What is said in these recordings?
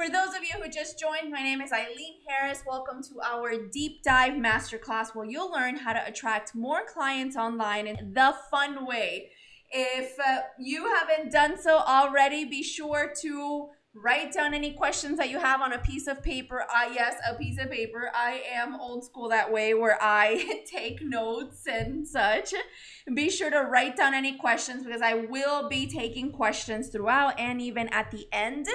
For those of you who just joined, my name is Ilean Harris. Welcome to our deep dive masterclass where you'll learn how to attract more clients online in the fun way. If you haven't done so already, be sure to write down any questions that you have on a piece of paper. Yes, a piece of paper. I am old school that way where I take notes and such. Be sure to write down any questions because I will be taking questions throughout and even at the end.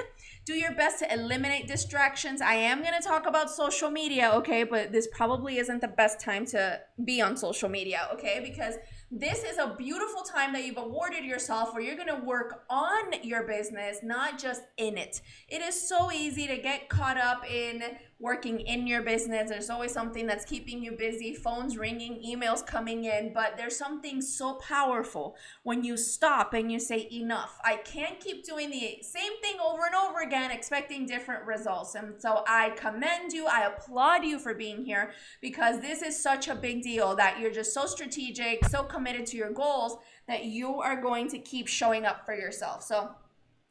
Do your best to eliminate distractions. I am going to talk about social media, okay? But this probably isn't the best time to be on social media, okay? Because this is a beautiful time that you've awarded yourself where you're going to work on your business, not just in it. It is so easy to get caught up in working in your business. There's always something that's keeping you busy, phones ringing, emails coming in, but there's something so powerful when you stop and you say, enough. I can't keep doing the same thing over and over again, expecting different results. And so I commend you, I applaud you for being here because this is such a big deal that you're just so strategic, so committed to your goals that you are going to keep showing up for yourself. So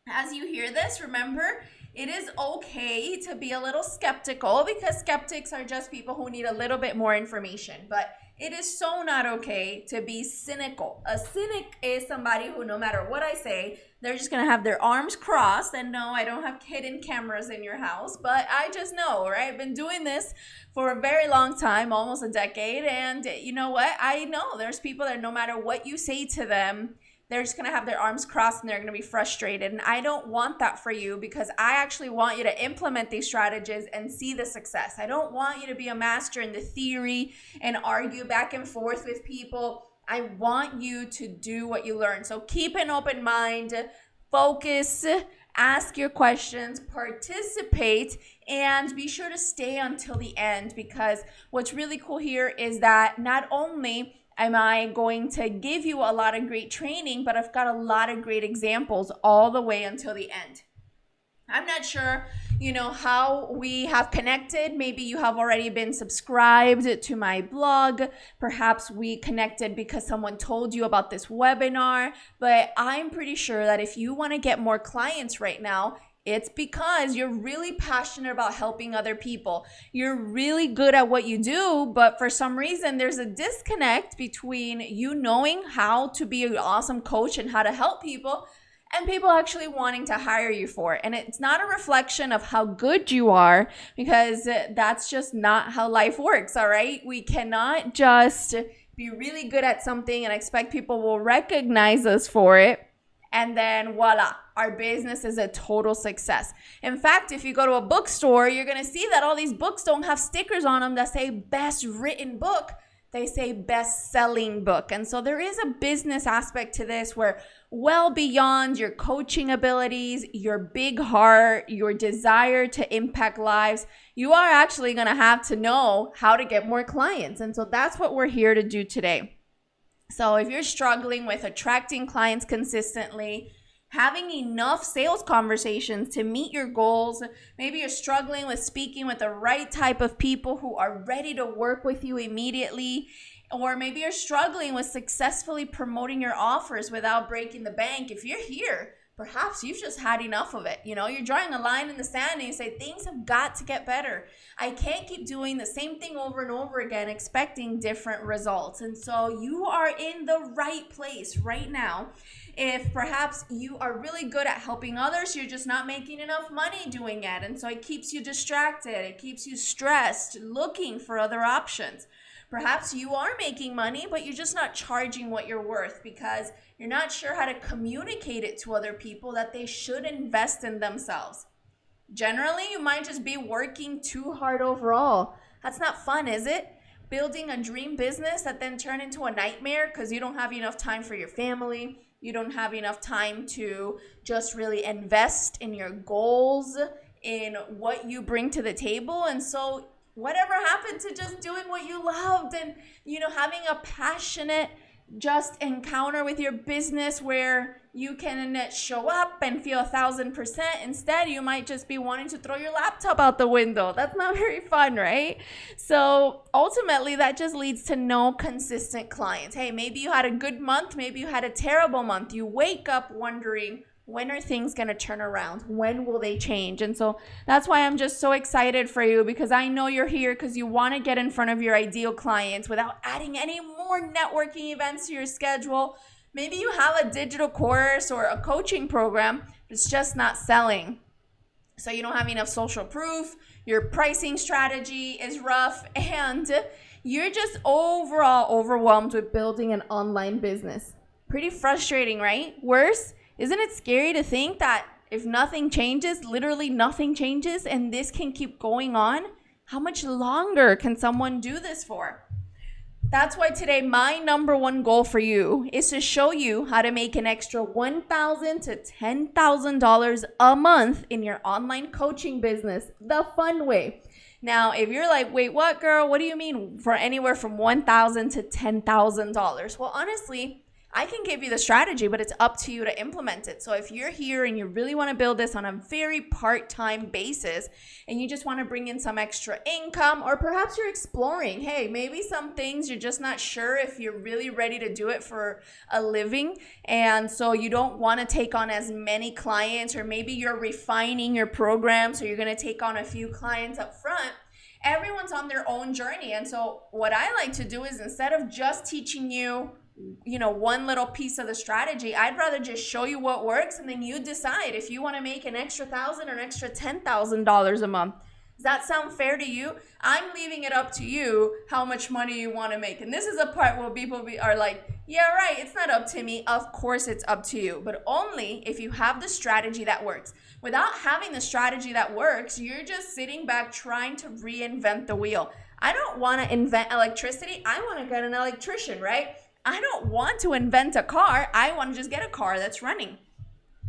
as you hear this, remember, it is okay to be a little skeptical because skeptics are just people who need a little bit more information. But it is so not okay to be cynical. A cynic is somebody who, no matter what I say, they're just going to have their arms crossed. And no, I don't have hidden cameras in your house, but I just know, right? I've been doing this for a very long time, almost a decade. And you know what? I know there's people that no matter what you say to them, they're just going to have their arms crossed and they're going to be frustrated. And I don't want that for you because I actually want you to implement these strategies and see the success. I don't want you to be a master in the theory and argue back and forth with people. I want you to do what you learn. So keep an open mind, focus, ask your questions, participate, and be sure to stay until the end because what's really cool here is that not only am I going to give you a lot of great training, but I've got a lot of great examples all the way until the end. I'm not sure, how we have connected. Maybe you have already been subscribed to my blog. Perhaps we connected because someone told you about this webinar. But I'm pretty sure that if you want to get more clients right now, it's because you're really passionate about helping other people. You're really good at what you do, but for some reason, there's a disconnect between you knowing how to be an awesome coach and how to help people and people actually wanting to hire you for it. And it's not a reflection of how good you are because that's just not how life works, all right? We cannot just be really good at something and expect people will recognize us for it. And then voila, our business is a total success. In fact, if you go to a bookstore, you're going to see that all these books don't have stickers on them that say best written book. They say best selling book. And so there is a business aspect to this where well beyond your coaching abilities, your big heart, your desire to impact lives, you are actually going to have to know how to get more clients. And so that's what we're here to do today. So if you're struggling with attracting clients consistently, having enough sales conversations to meet your goals, maybe you're struggling with speaking with the right type of people who are ready to work with you immediately, or maybe you're struggling with successfully promoting your offers without breaking the bank. If you're here, perhaps you've just had enough of it. You're drawing a line in the sand and you say, things have got to get better. I can't keep doing the same thing over and over again, expecting different results. And so you are in the right place right now. If perhaps you are really good at helping others, you're just not making enough money doing it. And so it keeps you distracted. It keeps you stressed, looking for other options. Perhaps you are making money, but you're just not charging what you're worth because you're not sure how to communicate it to other people that they should invest in themselves. Generally, you might just be working too hard overall. That's not fun, is it? Building a dream business that then turn into a nightmare because you don't have enough time for your family. You don't have enough time to just really invest in your goals, in what you bring to the table. And so whatever happened to just doing what you loved and, having a passionate just encounter with your business where you can show up and feel 1,000%. Instead, you might just be wanting to throw your laptop out the window. That's not very fun, right? So ultimately, that just leads to no consistent clients. Hey, maybe you had a good month. Maybe you had a terrible month. You wake up wondering, When are things going to turn around? When will they change? And so that's why I'm just so excited for you, because I know you're here because you want to get in front of your ideal clients without adding any more networking events to your schedule. Maybe you have a digital course or a coaching program, but it's just not selling. So you don't have enough social proof, your pricing strategy is rough, and you're just overall overwhelmed with building an online business. Pretty frustrating, right? Worse, isn't it scary to think that if nothing changes, literally nothing changes, and this can keep going on? How much longer can someone do this for? That's why today my number one goal for you is to show you how to make an extra $1,000 to $10,000 a month in your online coaching business the fun way. Now, if you're like, wait, what, girl? What do you mean for anywhere from $1,000 to $10,000? Well, honestly, I can give you the strategy, but it's up to you to implement it. So if you're here and you really want to build this on a very part-time basis and you just want to bring in some extra income, or perhaps you're exploring, hey, maybe some things you're just not sure if you're really ready to do it for a living, and so you don't want to take on as many clients, or maybe you're refining your program so you're going to take on a few clients up front. Everyone's on their own journey. And so what I like to do is, instead of just teaching you one little piece of the strategy, I'd rather just show you what works, and then you decide if you want to make an extra $1,000 or an extra $10,000 a month. Does that sound fair to you? I'm leaving it up to you how much money you want to make. And this is a part where people are like, yeah, right, it's not up to me. Of course it's up to you, but only if you have the strategy that works. Without having the strategy that works, you're just sitting back trying to reinvent the wheel. I don't want to invent electricity. I want to get an electrician, right? I don't want to invent a car. I want to just get a car that's running.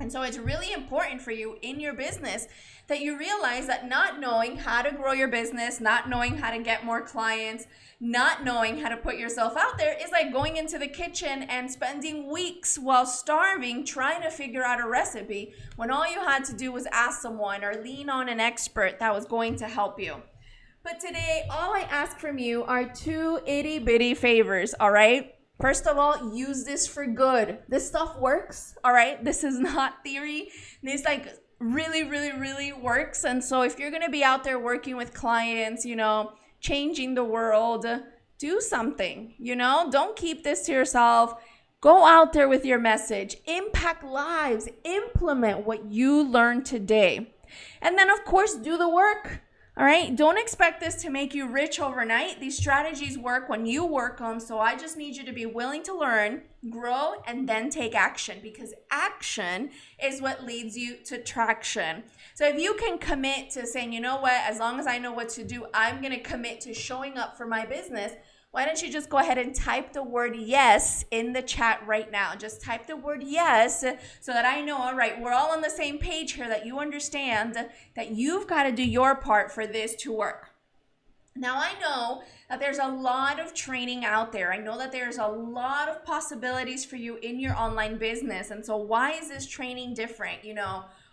And so it's really important for you in your business that you realize that not knowing how to grow your business, not knowing how to get more clients, not knowing how to put yourself out there is like going into the kitchen and spending weeks while starving trying to figure out a recipe when all you had to do was ask someone or lean on an expert that was going to help you. But today, all I ask from you are 2 itty-bitty favors, all right? First of all, use this for good. This stuff works, all right? This is not theory. This really, really, really works. And so if you're going to be out there working with clients, changing the world, do something, Don't keep this to yourself. Go out there with your message. Impact lives. Implement what you learned today. And then, of course, do the work. All right, don't expect this to make you rich overnight. These strategies work when you work them. So I just need you to be willing to learn, grow, and then take action, because action is what leads you to traction. So if you can commit to saying, you know what, as long as I know what to do, I'm going to commit to showing up for my business. Why don't you just go ahead and type the word yes in the chat right now? Just type the word yes so that I know, all right, we're all on the same page here, that you understand that you've got to do your part for this to work. Now, I know that there's a lot of training out there. I know that there's a lot of possibilities for you in your online business. And so why is this training different?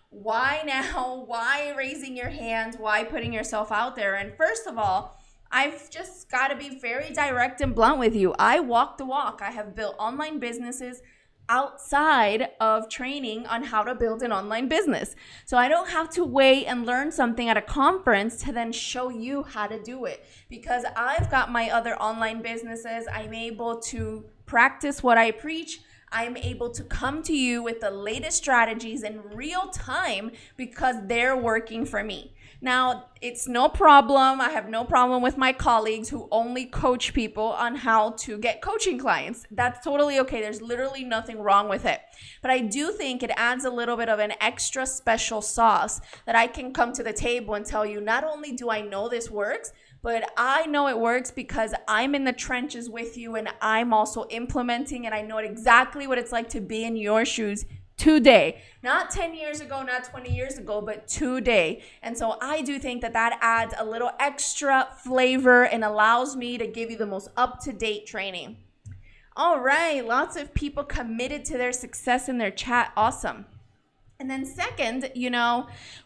Why now? Why raising your hand? Why putting yourself out there? And first of all, I've just got to be very direct and blunt with you. I walk the walk. I have built online businesses outside of training on how to build an online business. So I don't have to wait and learn something at a conference to then show you how to do it, because I've got my other online businesses. I'm able to practice what I preach. I'm able to come to you with the latest strategies in real time because they're working for me. Now, it's no problem. I have no problem with my colleagues who only coach people on how to get coaching clients. That's totally okay. There's literally nothing wrong with it. But I do think it adds a little bit of an extra special sauce that I can come to the table and tell you, not only do I know this works, but I know it works because I'm in the trenches with you and I'm also implementing, and I know exactly what it's like to be in your shoes today. Not 10 years ago, not 20 years ago, but today. And so I do think that adds a little extra flavor and allows me to give you the most up-to-date training. All right, lots of people committed to their success in their chat. Awesome. And then second,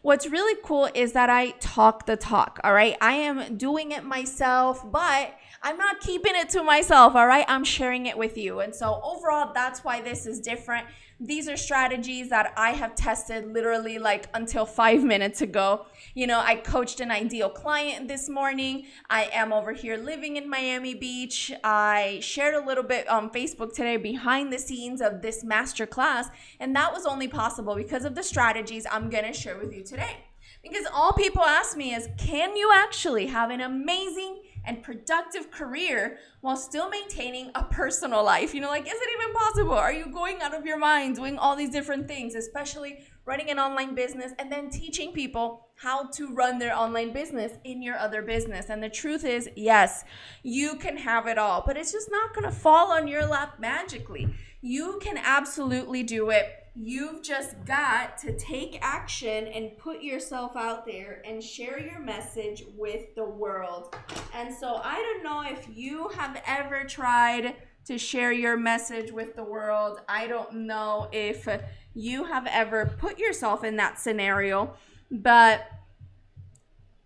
what's really cool is that I talk the talk, all right? I am doing it myself, but I'm not keeping it to myself, all right? I'm sharing it with you. And so overall, that's why this is different. These are strategies that I have tested literally like until 5 minutes ago. I coached an ideal client this morning. I am over here living in Miami Beach. I shared a little bit on Facebook today behind the scenes of this masterclass, and that was only possible because of the strategies I'm going to share with you today. Because all people ask me is, can you actually have an amazing and productive career while still maintaining a personal life? Is it even possible? Are you going out of your mind doing all these different things, especially running an online business and then teaching people how to run their online business in your other business? And the truth is, yes, you can have it all, but it's just not going to fall on your lap magically. You can absolutely do it. You've just got to take action and put yourself out there and share your message with the world. And so I don't know if you have ever tried to share your message with the world. I don't know if you have ever put yourself in that scenario, but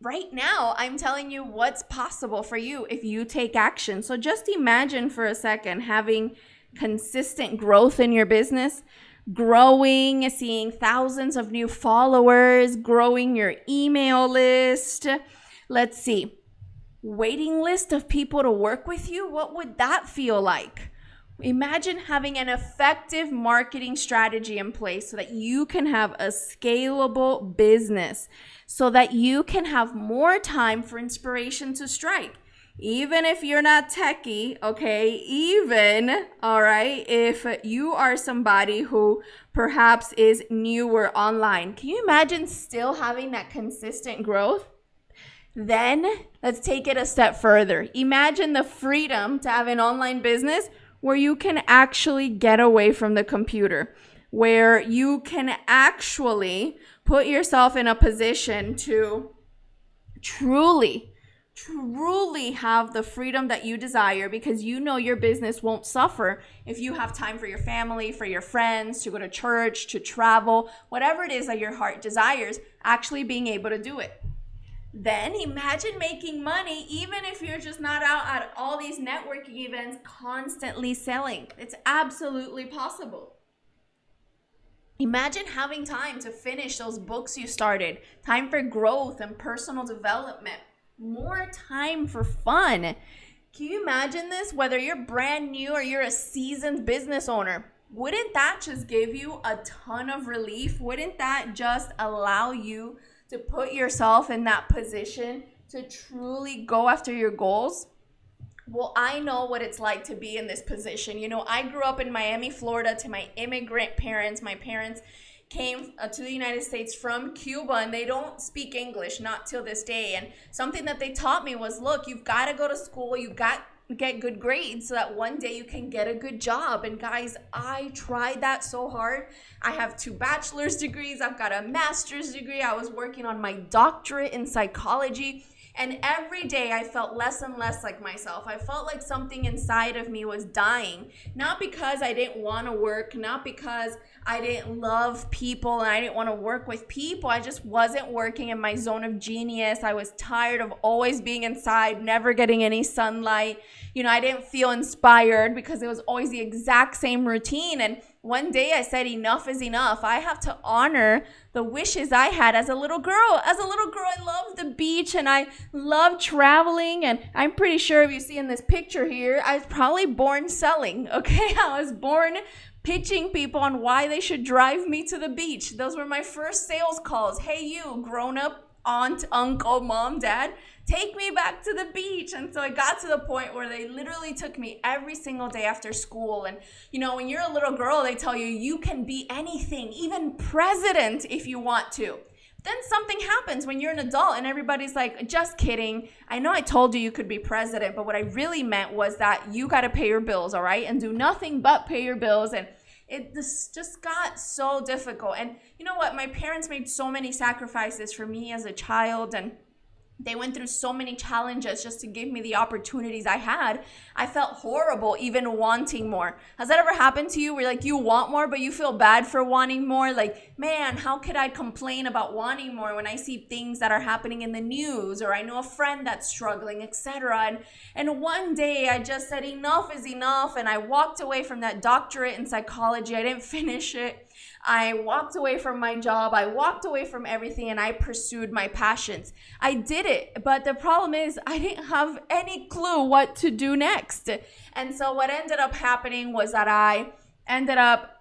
right now I'm telling you what's possible for you if you take action. So just imagine for a second having consistent growth in your business, growing, seeing thousands of new followers, growing your email list. Let's see, waiting list of people to work with you. What would that feel like? Imagine having an effective marketing strategy in place so that you can have a scalable business, so that you can have more time for inspiration to strike. Even if you're not techie, okay, if you are somebody who perhaps is newer online, can you imagine still having that consistent growth? Then let's take it a step further. Imagine the freedom to have an online business where you can actually get away from the computer, where you can actually put yourself in a position to truly have the freedom that you desire, because your business won't suffer if you have time for your family, for your friends, to go to church, to travel, whatever it is that your heart desires, actually being able to do it. Then imagine making money even if you're just not out at all these networking events constantly selling. It's absolutely possible. Imagine having time to finish those books you started, time for growth and personal development, more time for fun. Can you imagine this? Whether you're brand new or you're a seasoned business owner, wouldn't that just give you a ton of relief? Wouldn't that just allow you to put yourself in that position to truly go after your goals? Well, I know what it's like to be in this position. I grew up in Miami, Florida to my immigrant parents. My parents came to the United States from Cuba, and they don't speak English, not till this day. And something that they taught me was, look, you've got to go to school, you've got to get good grades so that one day you can get a good job. And guys, I tried that so hard. I have 2 bachelor's degrees, I've got a master's degree, I was working on my doctorate in psychology. And every day I felt less and less like myself. I felt like something inside of me was dying. Not because I didn't want to work, not because I didn't love people and I didn't want to work with people. I just wasn't working in my zone of genius. I was tired of always being inside, never getting any sunlight. I didn't feel inspired because it was always the exact same routine. And one day I said, enough is enough. I have to honor the wishes I had as a little girl. As a little girl, I loved the beach and I loved traveling. And I'm pretty sure if you see in this picture here, I was probably born selling, okay? I was born pitching people on why they should drive me to the beach. Those were my first sales calls. Hey, you, grown-up aunt, uncle, mom, dad, take me back to the beach. And so I got to the point where they literally took me every single day after school. And when you're a little girl, they tell you you can be anything, even president if you want to. Then something happens when you're an adult and everybody's like, just kidding. I know I told you you could be president, but what I really meant was that you got to pay your bills, all right? And do nothing but pay your bills. And this just got so difficult. And you know what? My parents made so many sacrifices for me as a child, and They went through so many challenges just to give me the opportunities I had. I felt horrible even wanting more. Has that ever happened to you where like you want more, but you feel bad for wanting more? Like, man, how could I complain about wanting more when I see things that are happening in the news, or I know a friend that's struggling, etc. And one day I just said enough is enough, and I walked away from that doctorate in psychology. I didn't finish it. I walked away from my job. I walked away from everything, and I pursued my passions. I did it, but the problem is I didn't have any clue what to do next. And so what ended up happening was that I ended up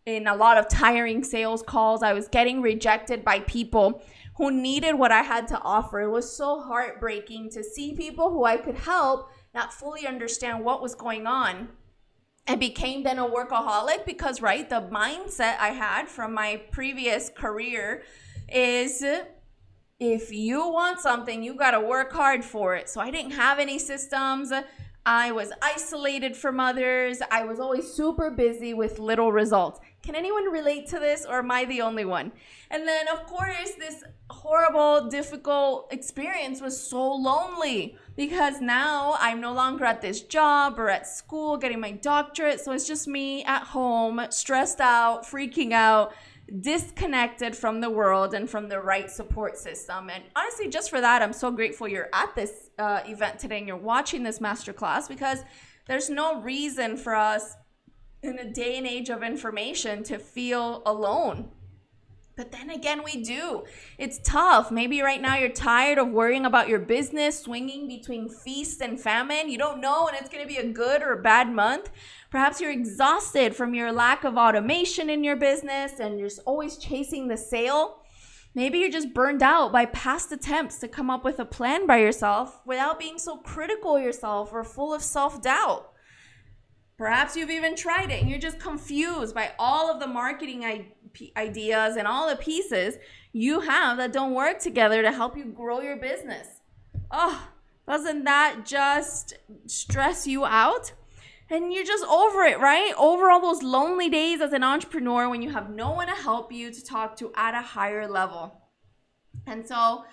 in a lot of tiring sales calls. I was getting rejected by people who needed what I had to offer. It was so heartbreaking to see people who I could help not fully understand what was going on. I became then a workaholic because, right, the mindset I had from my previous career is if you want something, you got to work hard for it. So I didn't have any systems. I was isolated from others. I was always super busy with little results. Can anyone relate to this, or am I the only one? And then, of course, this horrible, difficult experience was so lonely because now I'm no longer at this job or at school getting my doctorate. So it's just me at home, stressed out, freaking out, disconnected from the world and from the right support system. And honestly, just for that, I'm so grateful you're at this event today and you're watching this masterclass, because there's no reason for us in a day and age of information to feel alone. But then again, we do. It's tough. Maybe right now you're tired of worrying about your business, swinging between feast and famine. You don't know when it's going to be a good or a bad month. Perhaps you're exhausted from your lack of automation in your business and you're always chasing the sale. Maybe you're just burned out by past attempts to come up with a plan by yourself without being so critical of yourself or full of self-doubt. Perhaps you've even tried it and you're just confused by all of the marketing ideas and all the pieces you have that don't work together to help you grow your business. Oh, doesn't that just stress you out? And you're just over it, right? Over all those lonely days as an entrepreneur when you have no one to help you to talk to at a higher level. And so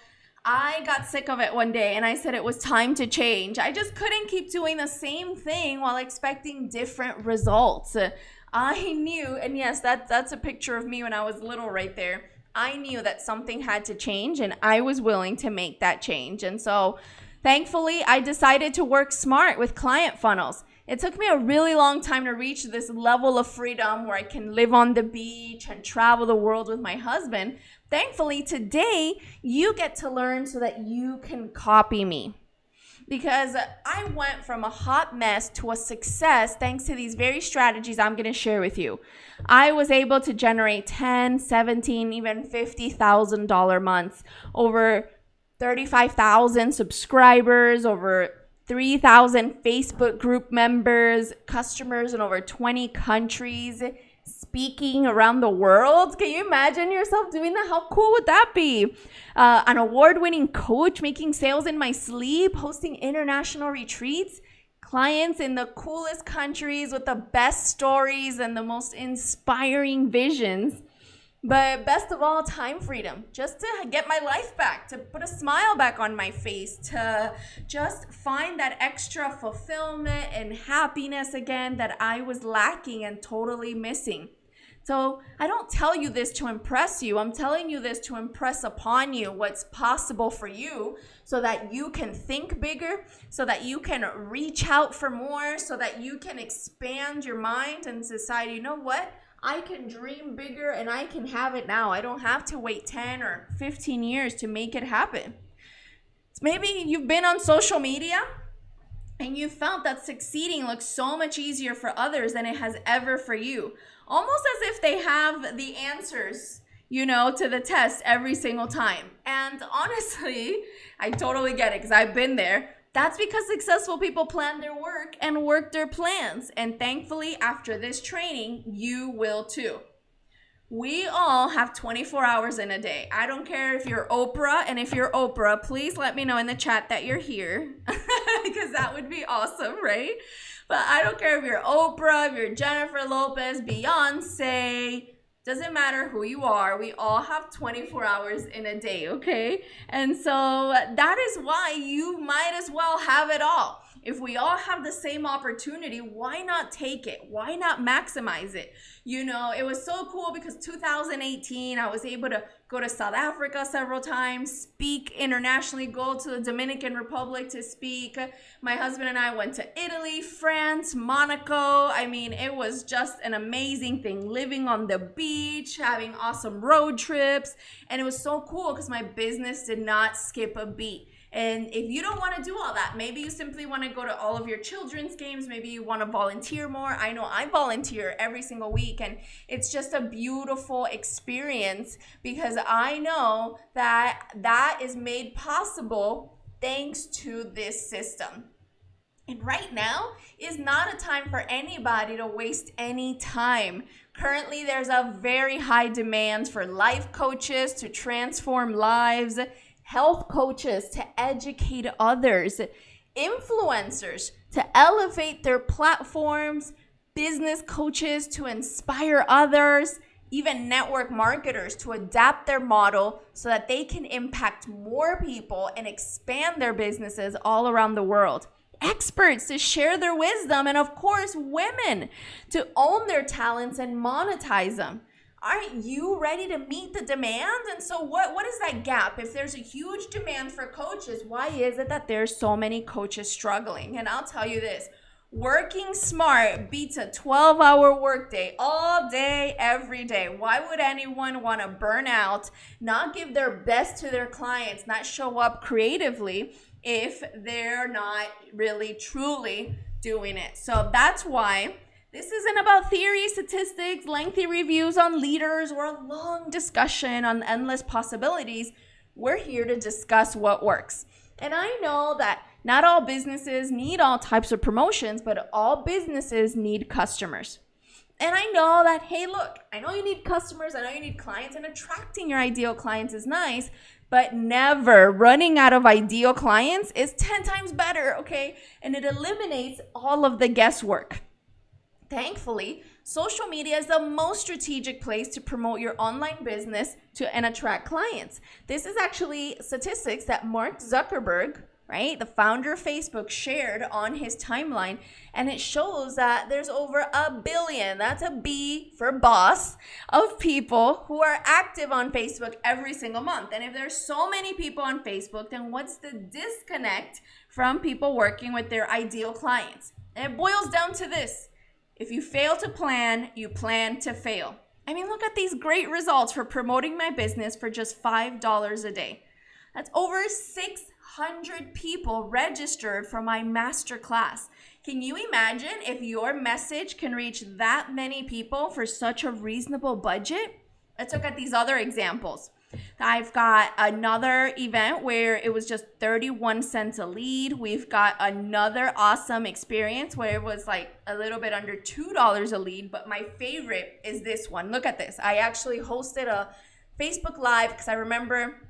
I got sick of it one day and I said it was time to change. I just couldn't keep doing the same thing while expecting different results. I knew, and yes, that's a picture of me when I was little right there. I knew that something had to change and I was willing to make that change. And so thankfully, I decided to work smart with client funnels. It took me a really long time to reach this level of freedom where I can live on the beach and travel the world with my husband. Thankfully, today, you get to learn so that you can copy me. Because I went from a hot mess to a success thanks to these very strategies I'm going to share with you. I was able to generate $10,000, $17,000, even $50,000 months, over 35,000 subscribers, over 3,000 Facebook group members, customers in over 20 countries, speaking around the world. Can you imagine yourself doing that? How cool would that be? An award-winning coach, making sales in my sleep, hosting international retreats, clients in the coolest countries with the best stories and the most inspiring visions. But best of all, time freedom, just to get my life back, to put a smile back on my face, to just find that extra fulfillment and happiness again that I was lacking and totally missing. So I don't tell you this to impress you. I'm telling you this to impress upon you what's possible for you so that you can think bigger, so that you can reach out for more, so that you can expand your mind and decide, you know what? I can dream bigger and I can have it now. I don't have to wait 10 or 15 years to make it happen. Maybe you've been on social media and you felt that succeeding looks so much easier for others than it has ever for you. Almost as if they have the answers, to the test every single time. And honestly, I totally get it because I've been there. That's because successful people plan their work and work their plans. And thankfully, after this training, you will too. We all have 24 hours in a day. I don't care if you're Oprah. And if you're Oprah, please let me know in the chat that you're here because that would be awesome, right? But I don't care if you're Oprah, if you're Jennifer Lopez, Beyonce, Doesn't matter who you are, we all have 24 hours in a day, okay? And so that is why you might as well have it all. If we all have the same opportunity, why not take it? Why not maximize it? You know, it was so cool because 2018, I was able to go to South Africa several times, speak internationally, go to the Dominican Republic to speak. My husband and I went to Italy, France, Monaco. I mean, it was just an amazing thing, living on the beach, having awesome road trips. And it was so cool because my business did not skip a beat. And if you don't want to do all that, maybe you simply want to go to all of your children's games, maybe you want to volunteer more. I know I volunteer every single week, and it's just a beautiful experience because I know that that is made possible thanks to this system. And right now is not a time for anybody to waste any time. Currently, there's a very high demand for life coaches to transform lives, health coaches to educate others, influencers to elevate their platforms, business coaches to inspire others, even network marketers to adapt their model so that they can impact more people and expand their businesses all around the world. Experts to share their wisdom, and of course, women to own their talents and monetize them. Aren't you ready to meet the demand? And so what is that gap? If there's a huge demand for coaches, why is it that there's so many coaches struggling? And I'll tell you this, working smart beats a 12-hour workday all day, every day. Why would anyone want to burn out, not give their best to their clients, not show up creatively if they're not really, truly doing it? So that's why this isn't about theory, statistics, lengthy reviews on leaders, or a long discussion on endless possibilities. We're here to discuss what works. And I know that not all businesses need all types of promotions, but all businesses need customers. And I know that, hey, look, I know you need customers, I know you need clients, and attracting your ideal clients is nice, but never running out of ideal clients is 10 times better, okay? And it eliminates all of the guesswork. Thankfully, social media is the most strategic place to promote your online business and attract clients. This is actually statistics that Mark Zuckerberg, right, the founder of Facebook, shared on his timeline, and it shows that there's over 1 billion, that's a B for boss, of people who are active on Facebook every single month. And if there's so many people on Facebook, then what's the disconnect from people working with their ideal clients? And it boils down to this. If you fail to plan, you plan to fail. I mean, look at these great results for promoting my business for just $5 a day. That's over 600 people registered for my masterclass. Can you imagine if your message can reach that many people for such a reasonable budget? Let's look at these other examples. I've got another event where it was just 31 cents a lead. We've got another awesome experience where it was like a little bit under $2 a lead. But my favorite is this one. Look at this. I actually hosted a Facebook Live because I remember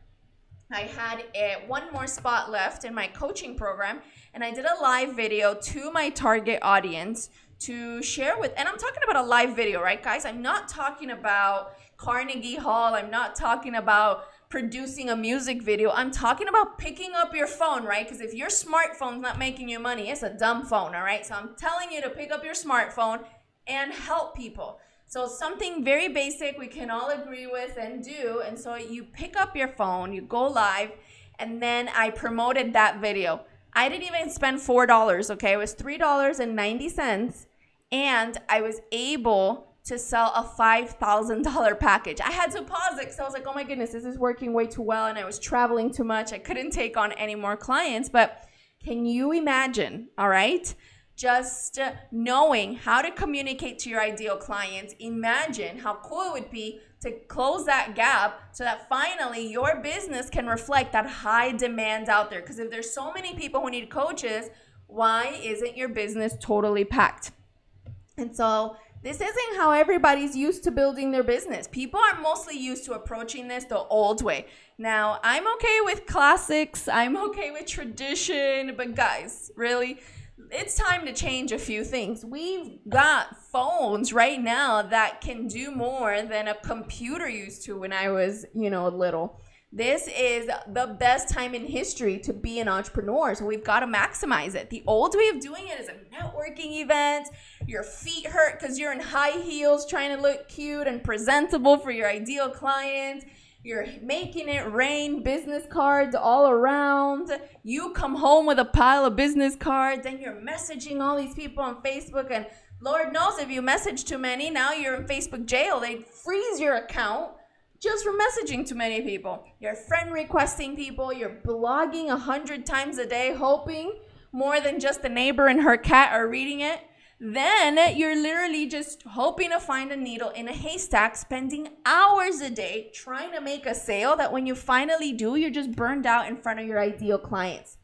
I had one more spot left in my coaching program. And I did a live video to my target audience to share with. And I'm talking about a live video, right, guys? I'm not talking about Carnegie Hall. I'm not talking about producing a music video. I'm talking about picking up your phone, right? Because if your smartphone's not making you money, it's a dumb phone, all right? So I'm telling you to pick up your smartphone and help people. So something very basic we can all agree with and do. And so you pick up your phone, you go live, and then I promoted that video. I didn't even spend $4, okay? It was $3.90, and I was able to sell a $5,000 package. I had to pause it because I was like, oh my goodness, this is working way too well, and I was traveling too much. I couldn't take on any more clients, but can you imagine, all right? Just knowing how to communicate to your ideal clients, imagine how cool it would be to close that gap so that finally your business can reflect that high demand out there. Because if there's so many people who need coaches, why isn't your business totally packed? And so this isn't how everybody's used to building their business. People are mostly used to approaching this the old way. Now, I'm okay with classics. I'm okay with tradition. But guys, really, it's time to change a few things. We've got phones right now that can do more than a computer used to when I was, little. This is the best time in history to be an entrepreneur. So we've got to maximize it. The old way of doing it is a networking event. Your feet hurt because you're in high heels trying to look cute and presentable for your ideal client. You're making it rain business cards all around. You come home with a pile of business cards, and you're messaging all these people on Facebook. And Lord knows if you message too many, now you're in Facebook jail. They freeze your account just for messaging too many people. You're friend requesting people. You're blogging 100 times a day, hoping more than just the neighbor and her cat are reading it. Then you're literally just hoping to find a needle in a haystack, spending hours a day trying to make a sale that when you finally do, you're just burned out in front of your ideal clients.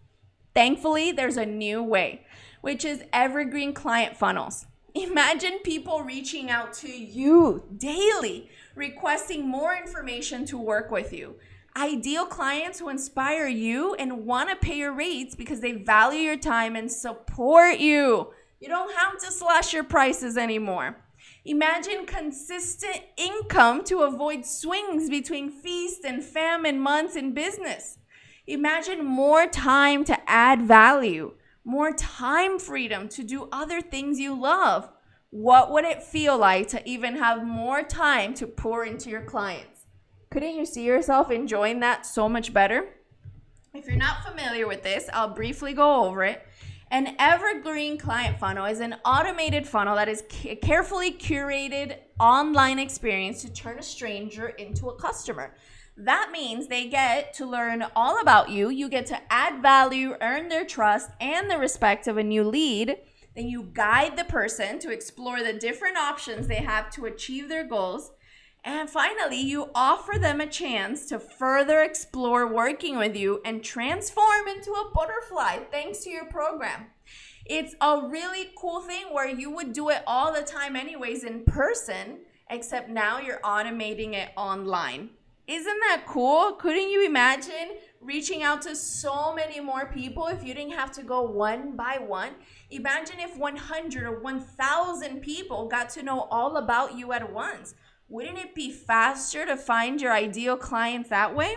Thankfully, there's a new way, which is evergreen client funnels. Imagine people reaching out to you daily, requesting more information to work with you. Ideal clients who inspire you and want to pay your rates because they value your time and support you. You don't have to slash your prices anymore. Imagine consistent income to avoid swings between feast and famine months in business. Imagine more time to add value, more time freedom to do other things you love. What would it feel like to even have more time to pour into your clients? Couldn't you see yourself enjoying that so much better? If you're not familiar with this, I'll briefly go over it. An evergreen client funnel is an automated funnel that is carefully curated online experience to turn a stranger into a customer. That means they get to learn all about you. You get to add value, earn their trust and the respect of a new lead. Then you guide the person to explore the different options they have to achieve their goals. And finally, you offer them a chance to further explore working with you and transform into a butterfly thanks to your program. It's a really cool thing where you would do it all the time anyways in person, except now you're automating it online. Isn't that cool? Couldn't you imagine reaching out to so many more people if you didn't have to go one by one? Imagine if 100 or 1,000 people got to know all about you at once. Wouldn't it be faster to find your ideal clients that way?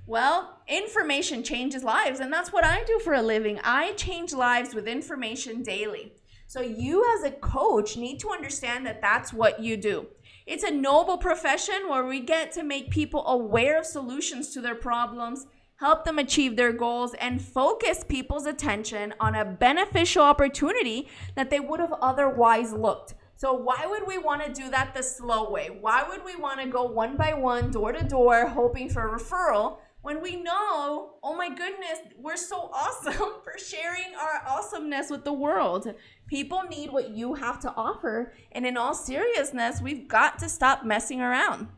Well, information changes lives, and that's what I do for a living. I change lives with information daily. So you as a coach need to understand that that's what you do. It's a noble profession where we get to make people aware of solutions to their problems, help them achieve their goals, and focus people's attention on a beneficial opportunity that they would have otherwise looked. So why would we want to do that the slow way? Why would we want to go one by one, door to door, hoping for a referral when we know, oh my goodness, we're so awesome for sharing our awesomeness with the world? People need what you have to offer. And in all seriousness, we've got to stop messing around.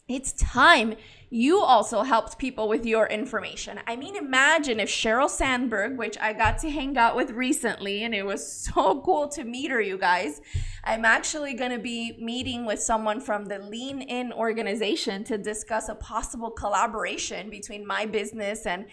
It's time you also helped people with your information. I mean, imagine if Sheryl Sandberg, which I got to hang out with recently, and it was so cool to meet her, you guys. I'm actually going to be meeting with someone from the Lean In organization to discuss a possible collaboration between my business and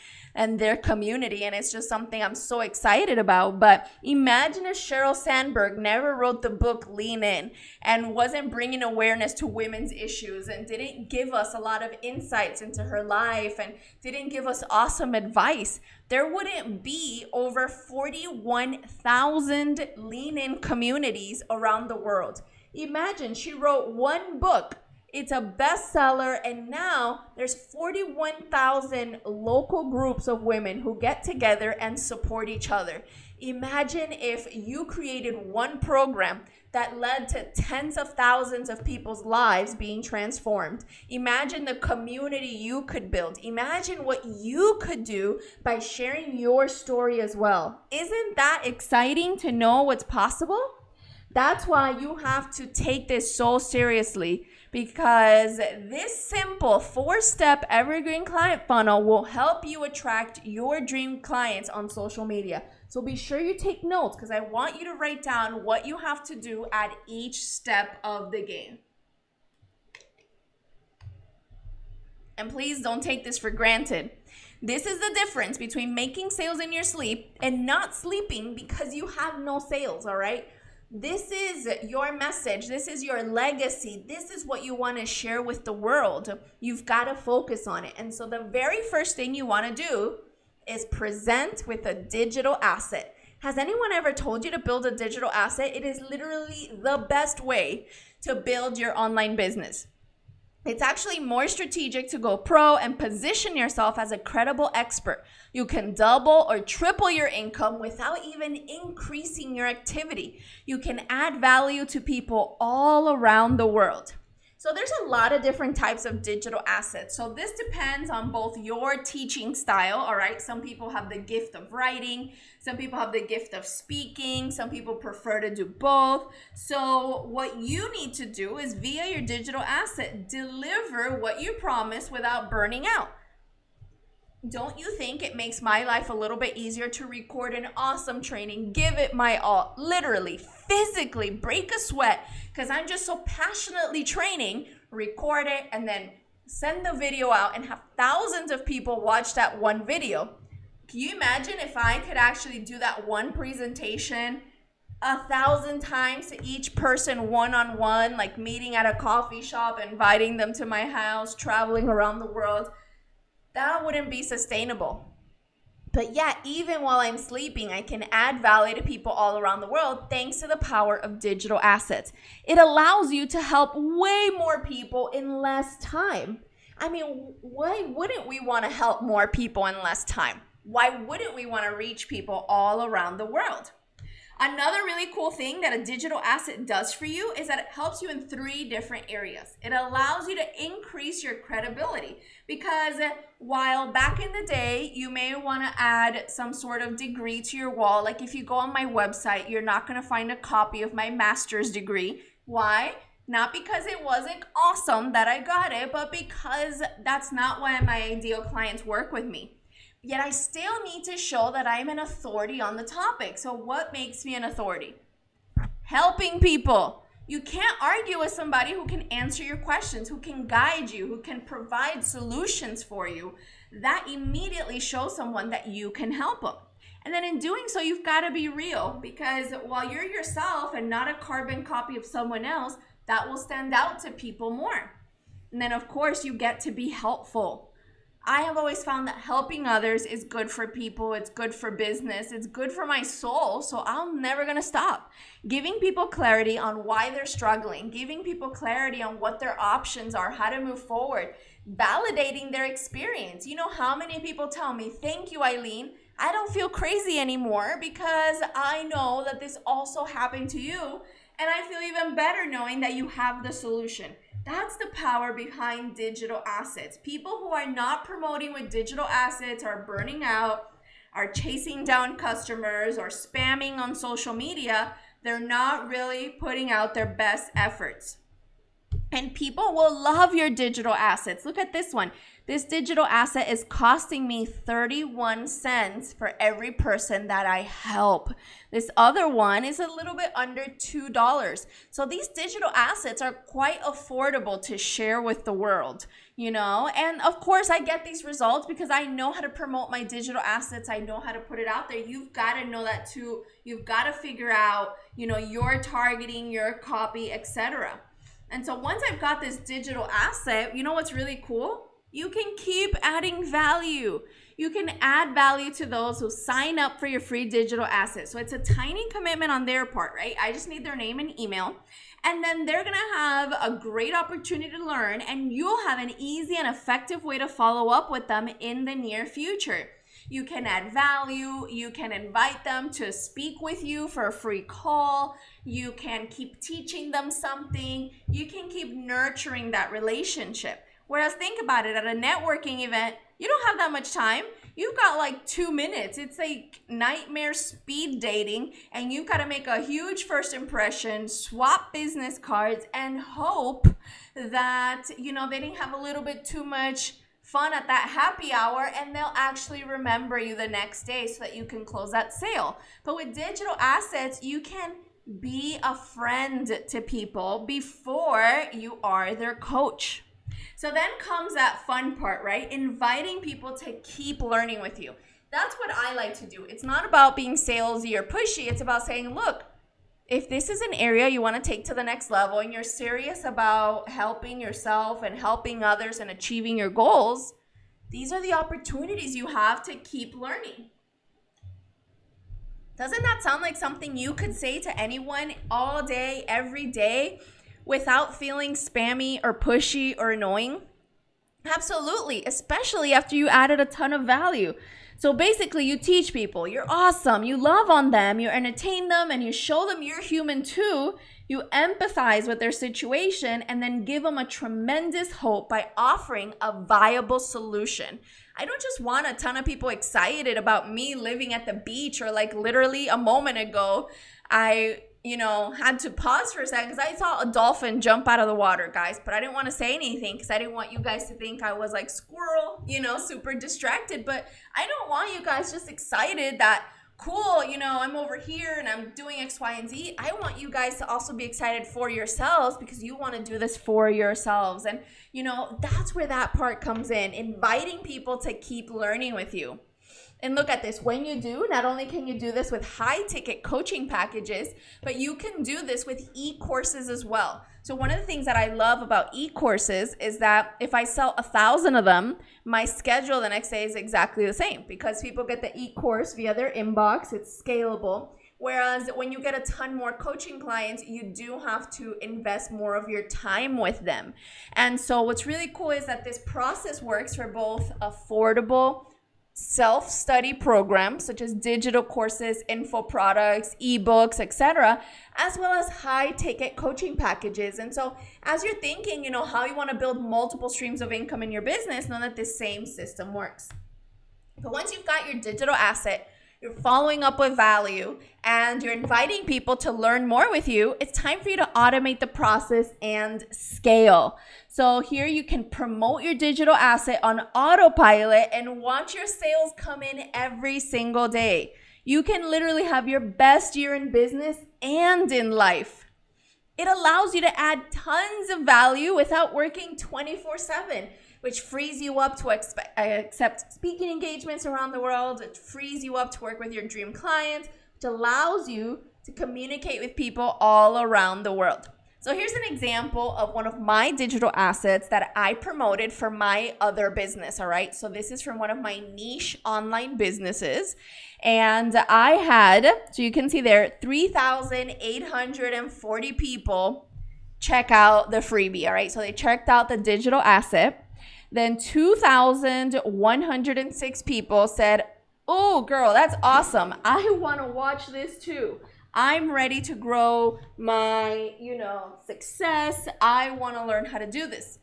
their community. And it's just something I'm so excited about. But imagine if Sheryl Sandberg never wrote the book Lean In and wasn't bringing awareness to women's issues and didn't give us a lot of insights into her life and didn't give us awesome advice. There wouldn't be over 41,000 Lean In communities around the world. Imagine she wrote one book. It's a bestseller, and now there's 41,000 local groups of women who get together and support each other. Imagine if you created one program that led to tens of thousands of people's lives being transformed. Imagine the community you could build. Imagine what you could do by sharing your story as well. Isn't that exciting to know what's possible? That's why you have to take this so seriously, because this simple 4-step evergreen client funnel will help you attract your dream clients on social media. So be sure you take notes, because I want you to write down what you have to do at each step of the game. And please don't take this for granted. This is the difference between making sales in your sleep and not sleeping because you have no sales, all right? This is your message. This is your legacy. This is what you want to share with the world. You've got to focus on it. And so the very first thing you want to do is present with a digital asset. Has anyone ever told you to build a digital asset? It is literally the best way to build your online business. It's actually more strategic to go pro and position yourself as a credible expert. You can double or triple your income without even increasing your activity. You can add value to people all around the world. So there's a lot of different types of digital assets. So this depends on both your teaching style, all right? Some people have the gift of writing. Some people have the gift of speaking. Some people prefer to do both. So what you need to do is via your digital asset, deliver what you promise without burning out. Don't you think it makes my life a little bit easier to record an awesome training, give it my all, literally, physically break a sweat because I'm just so passionately training, record it, and then send the video out and have thousands of people watch that one video? Can you imagine if I could actually do that one presentation 1,000 times to each person one-on-one, like meeting at a coffee shop, inviting them to my house, traveling around the world? That wouldn't be sustainable. But yet, even while I'm sleeping, I can add value to people all around the world thanks to the power of digital assets. It allows you to help way more people in less time. I mean, why wouldn't we want to help more people in less time? Why wouldn't we want to reach people all around the world? Another really cool thing that a digital asset does for you is that it helps you in 3 different areas. It allows you to increase your credibility because while back in the day, you may want to add some sort of degree to your wall. Like if you go on my website, you're not going to find a copy of my master's degree. Why? Not because it wasn't awesome that I got it, but because that's not why my ideal clients work with me. Yet I still need to show that I'm an authority on the topic. So what makes me an authority? Helping people. You can't argue with somebody who can answer your questions, who can guide you, who can provide solutions for you. That immediately shows someone that you can help them. And then in doing so, you've got to be real, because while you're yourself and not a carbon copy of someone else, that will stand out to people more. And then of course you get to be helpful. I have always found that helping others is good for people, it's good for business, it's good for my soul, so I'm never gonna stop. Giving people clarity on why they're struggling, giving people clarity on what their options are, how to move forward, validating their experience. You know how many people tell me, thank you, Ilean, I don't feel crazy anymore because I know that this also happened to you, and I feel even better knowing that you have the solution. That's the power behind digital assets. People who are not promoting with digital assets are burning out, are chasing down customers, or spamming on social media. They're not really putting out their best efforts. And people will love your digital assets. Look at this one. This digital asset is costing me 31 cents for every person that I help. This other one is a little bit under $2. So these digital assets are quite affordable to share with the world, you know? And of course, I get these results because I know how to promote my digital assets. I know how to put it out there. You've got to know that too. You've got to figure out, you know, your targeting, your copy, etc. And so once I've got this digital asset, you know what's really cool? You can keep adding value. You can add value to those who sign up for your free digital asset. So it's a tiny commitment on their part, right? I just need their name and email. And then they're going to have a great opportunity to learn, and you'll have an easy and effective way to follow up with them in the near future. You can add value. You can invite them to speak with you for a free call. You can keep teaching them something. You can keep nurturing that relationship. Whereas think about it, at a networking event, you don't have that much time. You've got like 2 minutes. It's like nightmare speed dating, and you've got to make a huge first impression, swap business cards, and hope that, you know, they didn't have a little bit too much fun at that happy hour, and they'll actually remember you the next day so that you can close that sale. But with digital assets, you can be a friend to people before you are their coach. So then comes that fun part, right? Inviting people to keep learning with you. That's what I like to do. It's not about being salesy or pushy. It's about saying, look, if this is an area you want to take to the next level and you're serious about helping yourself and helping others and achieving your goals, these are the opportunities you have to keep learning. Doesn't that sound like something you could say to anyone all day, every day, without feeling spammy or pushy or annoying? Absolutely, especially after you added a ton of value. So basically, you teach people, you're awesome, you love on them, you entertain them, and you show them you're human too. You empathize with their situation and then give them a tremendous hope by offering a viable solution. I don't just want a ton of people excited about me living at the beach, or like literally a moment ago, I had to pause for a second because I saw a dolphin jump out of the water, guys, but I didn't want to say anything because I didn't want you guys to think I was like squirrel, super distracted. But I don't want you guys just excited that, cool, I'm over here and I'm doing X, Y, and Z. I want you guys to also be excited for yourselves because you want to do this for yourselves. And, that's where that part comes in, inviting people to keep learning with you. And look at this. When you do, not only can you do this with high-ticket coaching packages, but you can do this with e-courses as well. So one of the things that I love about e-courses is that if I sell 1,000 of them, my schedule the next day is exactly the same because people get the e-course via their inbox. It's scalable. Whereas when you get a ton more coaching clients, you do have to invest more of your time with them. And so what's really cool is that this process works for both affordable self-study programs such as digital courses, info products, ebooks, etc., as well as high-ticket coaching packages. And so as you're thinking, how you want to build multiple streams of income in your business, know that this same system works. But once you've got your digital asset, you're following up with value, and you're inviting people to learn more with you, it's time for you to automate the process and scale. So here you can promote your digital asset on autopilot and watch your sales come in every single day. You can literally have your best year in business and in life. It allows you to add tons of value without working 24/7. Which frees you up to accept speaking engagements around the world. It frees you up to work with your dream clients, which allows you to communicate with people all around the world. So here's an example of one of my digital assets that I promoted for my other business, all right? So this is from one of my niche online businesses. And I had, so you can see there, 3,840 people check out the freebie, all right? So they checked out the digital asset. Then 2,106 people said, oh, girl, that's awesome. I want to watch this too. I'm ready to grow my, success. I want to learn how to do this.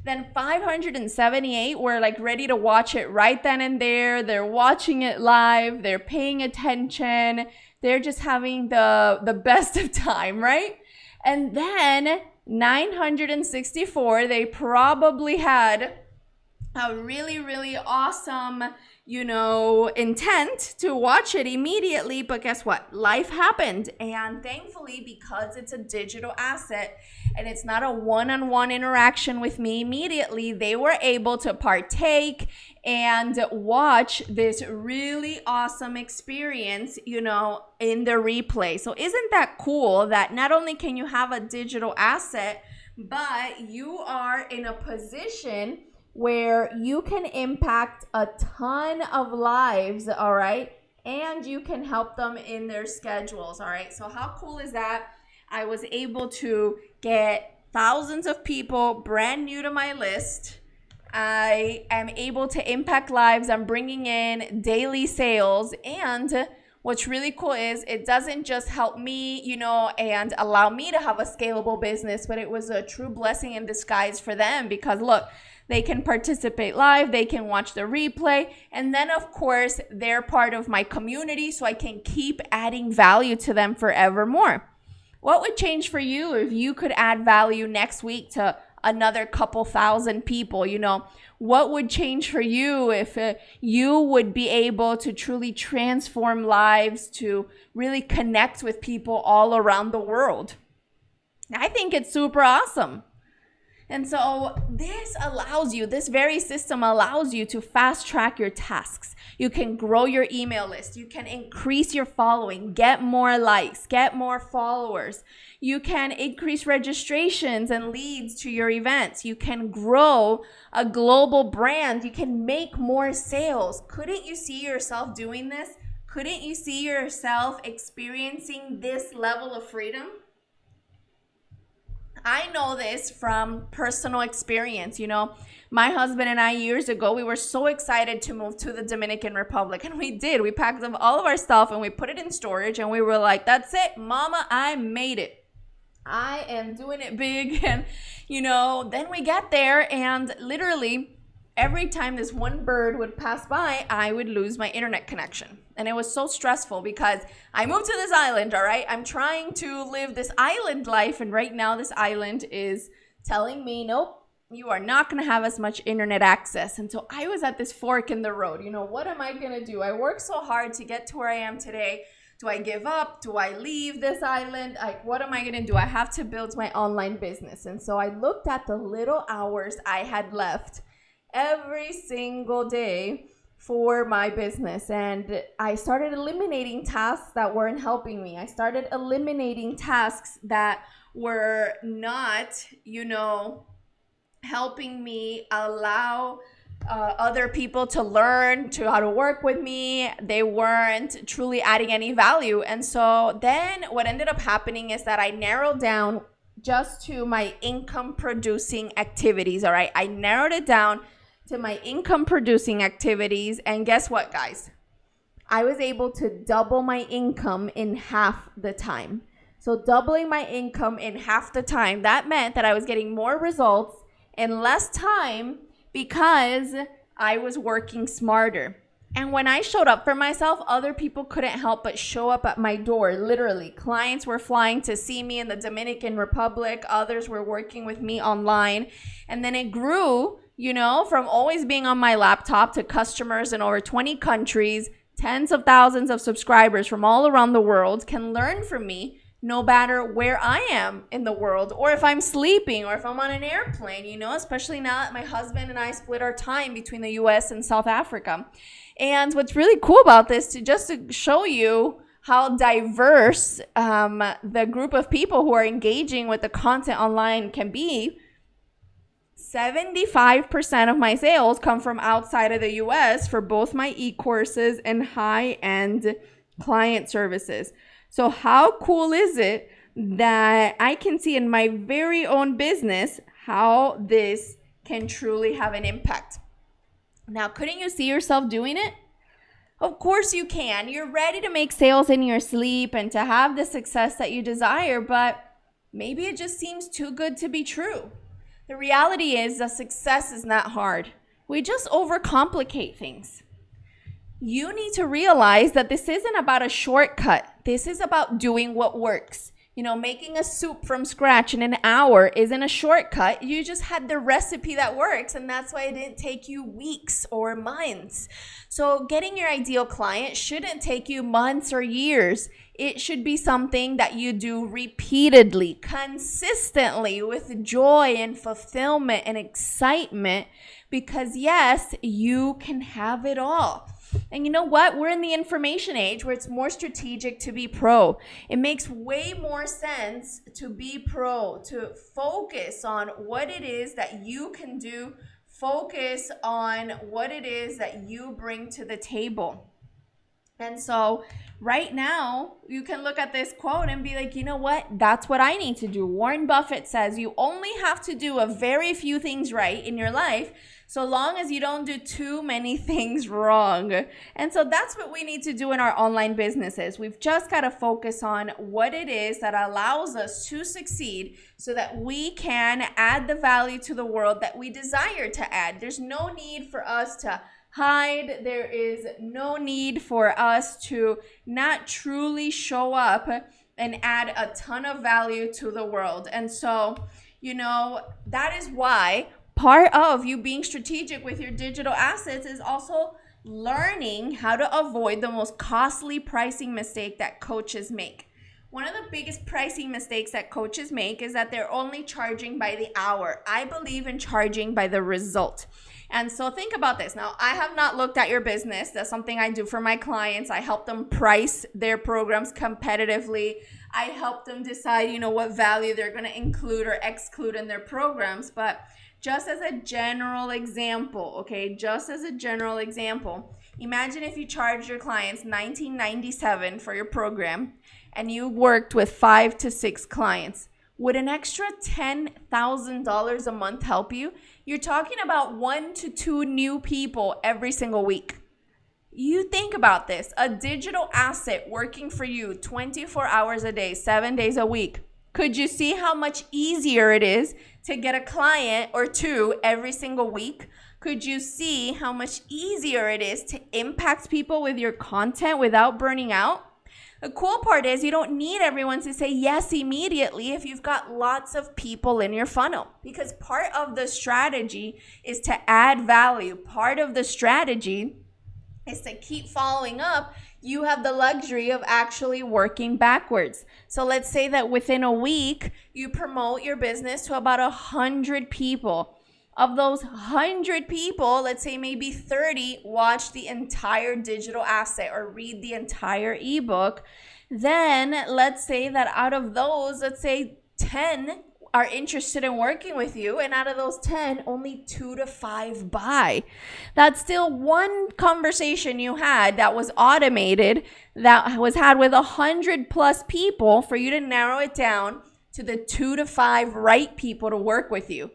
Then 578 were like ready to watch it right then and there. They're watching it live. They're paying attention. They're just having the best of time, right? And then 964, they probably had a really, really awesome, intent to watch it immediately. But guess what? Life happened. And thankfully, because it's a digital asset and it's not a one-on-one interaction with me immediately, they were able to partake and watch this really awesome experience, in the replay. So isn't that cool that not only can you have a digital asset, but you are in a position where you can impact a ton of lives, all right? And you can help them in their schedules, all right? So how cool is that? I was able to get thousands of people brand new to my list. I am able to impact lives. I'm bringing in daily sales. And what's really cool is it doesn't just help me, and allow me to have a scalable business, but it was a true blessing in disguise for them because look, they can participate live, they can watch the replay, and then of course, they're part of my community, so I can keep adding value to them forevermore. What would change for you if you could add value next week to another couple thousand people? What would change for you if you would be able to truly transform lives, to really connect with people all around the world? I think it's super awesome. And so this very system allows you to fast track your tasks. You can grow your email list. You can increase your following, get more likes, get more followers. You can increase registrations and leads to your events. You can grow a global brand. You can make more sales. Couldn't you see yourself doing this? Couldn't you see yourself experiencing this level of freedom? I know this from personal experience. My husband and I, years ago, we were so excited to move to the Dominican Republic, and we did. We packed up all of our stuff and we put it in storage, and we were like, that's it, mama, I made it. I am doing it big. And then we get there, and literally every time this one bird would pass by, I would lose my internet connection. And it was so stressful because I moved to this island, all right? I'm trying to live this island life, and right now this island is telling me, nope, you are not going to have as much internet access. And so I was at this fork in the road. What am I going to do? I worked so hard to get to where I am today. Do I give up? Do I leave this island? What am I going to do? I have to build my online business. And so I looked at the little hours I had left every single day for my business, and I started eliminating tasks that weren't helping me. I started eliminating tasks that were not, helping me allow other people to learn how to work with me. They weren't truly adding any value. And so then what ended up happening is that I narrowed down just to my income producing activities. All right. I narrowed it down to my income producing activities. And guess what, guys? I was able to double my income in half the time. So doubling my income in half the time, that meant that I was getting more results in less time because I was working smarter. And when I showed up for myself, other people couldn't help but show up at my door. Literally, clients were flying to see me in the Dominican Republic. Others were working with me online. And then it grew, from always being on my laptop to customers in over 20 countries. Tens of thousands of subscribers from all around the world can learn from me no matter where I am in the world, or if I'm sleeping, or if I'm on an airplane, especially now that my husband and I split our time between the US and South Africa. And what's really cool about this, just to show you how diverse the group of people who are engaging with the content online can be, 75% of my sales come from outside of the US for both my e-courses and high-end client services. So how cool is it that I can see in my very own business how this can truly have an impact? Now, couldn't you see yourself doing it? Of course you can. You're ready to make sales in your sleep and to have the success that you desire, but maybe it just seems too good to be true. The reality is that success is not hard. We just overcomplicate things. You need to realize that this isn't about a shortcut. This is about doing what works. Making a soup from scratch in an hour isn't a shortcut. You just had the recipe that works, and that's why it didn't take you weeks or months. So getting your ideal client shouldn't take you months or years. It should be something that you do repeatedly, consistently, with joy and fulfillment and excitement, because yes, you can have it all. And you know what? We're in the information age where it's more strategic to be pro. It makes way more sense to be pro, to focus on what it is that you can do, focus on what it is that you bring to the table. And so right now, you can look at this quote and be like, you know what? That's what I need to do. Warren Buffett says you only have to do a very few things right in your life, so long as you don't do too many things wrong. And so that's what we need to do in our online businesses. We've just got to focus on what it is that allows us to succeed so that we can add the value to the world that we desire to add. There's no need for us to hide. There is no need for us to not truly show up and add a ton of value to the world. And so, that is why part of you being strategic with your digital assets is also learning how to avoid the most costly pricing mistake that coaches make. One of the biggest pricing mistakes that coaches make is that they're only charging by the hour. I believe in charging by the result. And so think about this. Now, I have not looked at your business. That's something I do for my clients. I help them price their programs competitively. I help them decide, what value they're going to include or exclude in their programs. But just as a general example, imagine if you charged your clients $19.97 for your program and you worked with 5 to 6 clients. Would an extra $10,000 a month help you? You're talking about 1 to 2 new people every single week. You think about this, a digital asset working for you 24 hours a day, 7 days a week. Could you see how much easier it is to get a client or 2 every single week? Could you see how much easier it is to impact people with your content without burning out? The cool part is you don't need everyone to say yes immediately if you've got lots of people in your funnel, because part of the strategy is to add value. Part of the strategy is to keep following up. You have the luxury of actually working backwards. So let's say that within a week, you promote your business to about 100 people. Of those 100 people, let's say maybe 30 watch the entire digital asset or read the entire ebook. Then let's say that out of those, 10 are interested in working with you. And out of those 10, only 2 to 5 buy. That's still one conversation you had that was automated, that was had with 100 plus people for you to narrow it down to the 2 to 5 right people to work with you.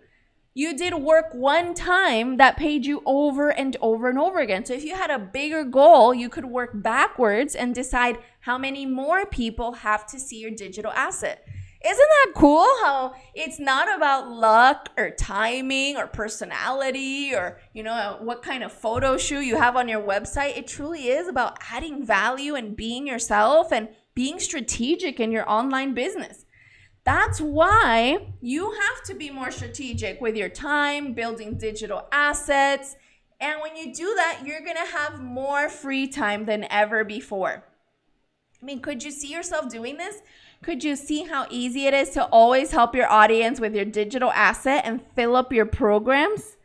You did work one time that paid you over and over and over again. So if you had a bigger goal, you could work backwards and decide how many more people have to see your digital asset. Isn't that cool how it's not about luck or timing or personality or, what kind of photo shoot you have on your website? It truly is about adding value and being yourself and being strategic in your online business. That's why you have to be more strategic with your time, building digital assets. And when you do that, you're going to have more free time than ever before. Could you see yourself doing this? Could you see how easy it is to always help your audience with your digital asset and fill up your programs?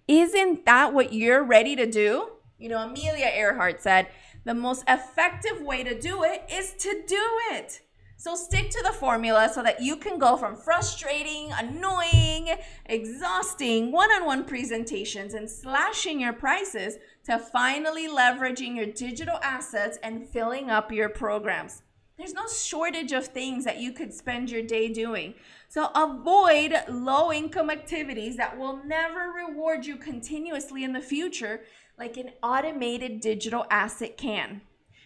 Isn't that what you're ready to do? Amelia Earhart said, the most effective way to do it is to do it. So stick to the formula so that you can go from frustrating, annoying, exhausting one-on-one presentations and slashing your prices to finally leveraging your digital assets and filling up your programs. There's no shortage of things that you could spend your day doing. So avoid low-income activities that will never reward you continuously in the future like an automated digital asset can.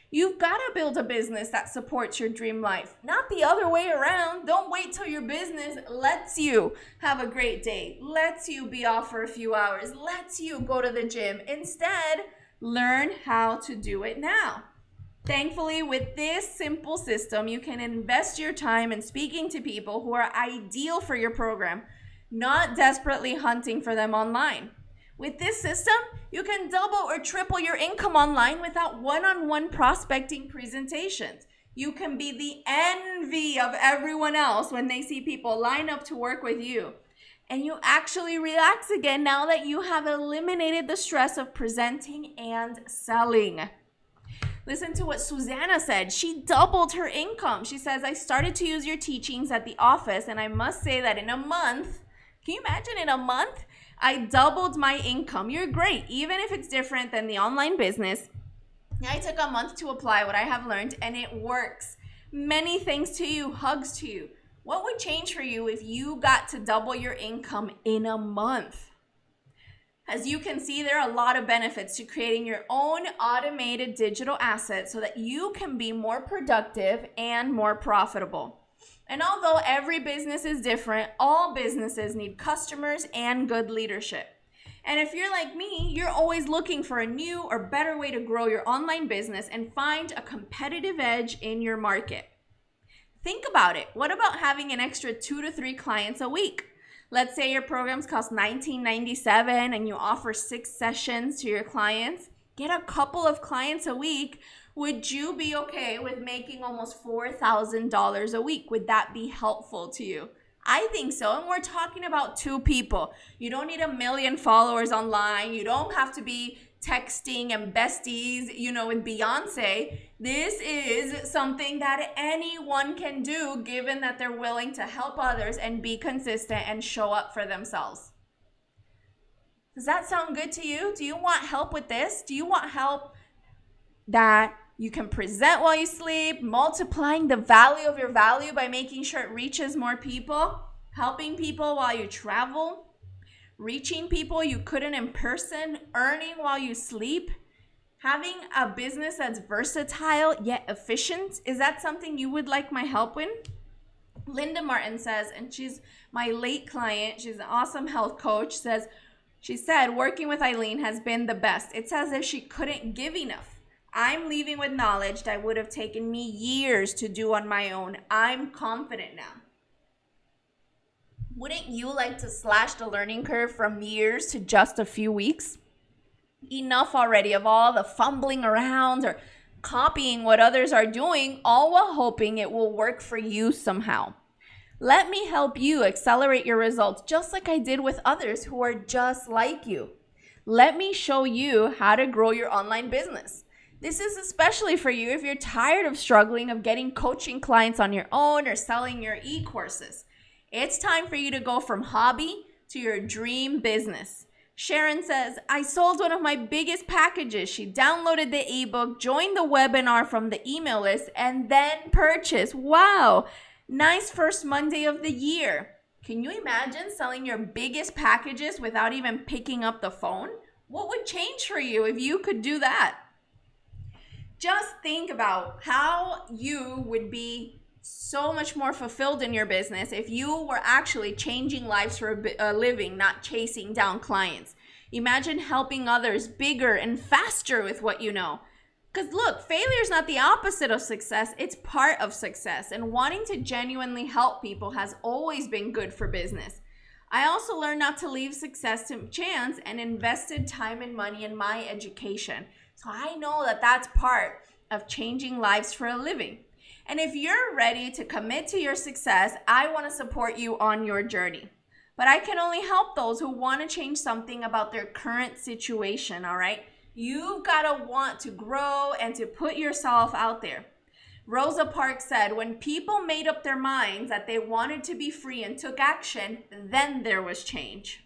You've got to build a business that supports your dream life, not the other way around. Don't wait till your business lets you have a great day, lets you be off for a few hours, lets you go to the gym. Instead, learn how to do it now. Thankfully, with this simple system, you can invest your time in speaking to people who are ideal for your program, not desperately hunting for them online. With this system, you can double or triple your income online without one-on-one prospecting presentations. You can be the envy of everyone else when they see people line up to work with you. And you actually relax again now that you have eliminated the stress of presenting and selling. Listen to what Susanna said. She doubled her income. She says, I started to use your teachings at the office, and I must say that in a month, can you imagine in a month? I doubled my income. You're great. Even if it's different than the online business, I took a month to apply what I have learned, and it works. Many thanks to you. Hugs to you. What would change for you if you got to double your income in a month? As you can see, there are a lot of benefits to creating your own automated digital asset so that you can be more productive and more profitable. And although every business is different, all businesses need customers and good leadership. And if you're like me, you're always looking for a new or better way to grow your online business and find a competitive edge in your market. Think about it. What about having an extra 2 to 3 clients a week? Let's say your programs cost $19.97 and you offer 6 sessions to your clients. get a couple of clients a week, would you be okay with making almost $4,000 a week? Would that be helpful to you? I think so. And we're talking about 2 people. You don't need 1 million followers online. You don't have to be texting and besties, with Beyonce. This is something that anyone can do, given that they're willing to help others and be consistent and show up for themselves. Does that sound good to you? Do you want help with this? Do you want help that you can present while you sleep, multiplying the value of your value by making sure it reaches more people, helping people while you travel, reaching people you couldn't in person, earning while you sleep, having a business that's versatile yet efficient? Is that something you would like my help with? Linda Martin says, and she's my late client, she's an awesome health coach, she said, working with Ilean has been the best. It's as if she couldn't give enough. I'm leaving with knowledge that would have taken me years to do on my own. I'm confident now. Wouldn't you like to slash the learning curve from years to just a few weeks? Enough already of all the fumbling around or copying what others are doing, all while hoping it will work for you somehow. Let me help you accelerate your results just like I did with others who are just like you. Let me show you how to grow your online business. This is especially for you if you're tired of struggling of getting coaching clients on your own or selling your e-courses. It's time for you to go from hobby to your dream business. Sharon says, I sold one of my biggest packages. She downloaded the ebook, joined the webinar from the email list, and then purchased. Wow, nice first Monday of the year. Can you imagine selling your biggest packages without even picking up the phone? What would change for you if you could do that? Just think about how you would be so much more fulfilled in your business if you were actually changing lives for a living, not chasing down clients. Imagine helping others bigger and faster with what you know. Because look, failure is not the opposite of success, it's part of success. And wanting to genuinely help people has always been good for business. I also learned not to leave success to chance and invested time and money in my education. So I know that that's part of changing lives for a living. And if you're ready to commit to your success, I want to support you on your journey. But I can only help those who want to change something about their current situation, all right? You've got to want to grow and to put yourself out there. Rosa Parks said, when people made up their minds that they wanted to be free and took action, then there was change.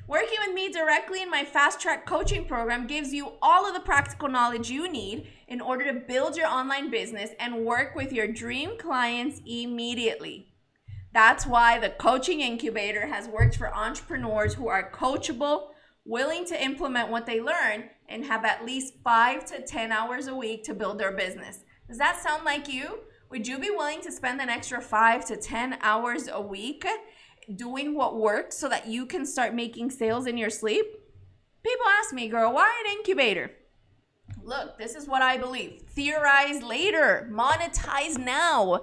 Working with me directly in my Fast Track coaching program gives you all of the practical knowledge you need in order to build your online business and work with your dream clients immediately. That's why the Coaching Incubator has worked for entrepreneurs who are coachable, willing to implement what they learn, and have at least 5 to 10 hours a week to build their business. Does that sound like you? Would you be willing to spend an extra 5 to 10 hours a week doing what works so that you can start making sales in your sleep? People ask me, girl, why an incubator? Look, this is what I believe. Theorize later, monetize now.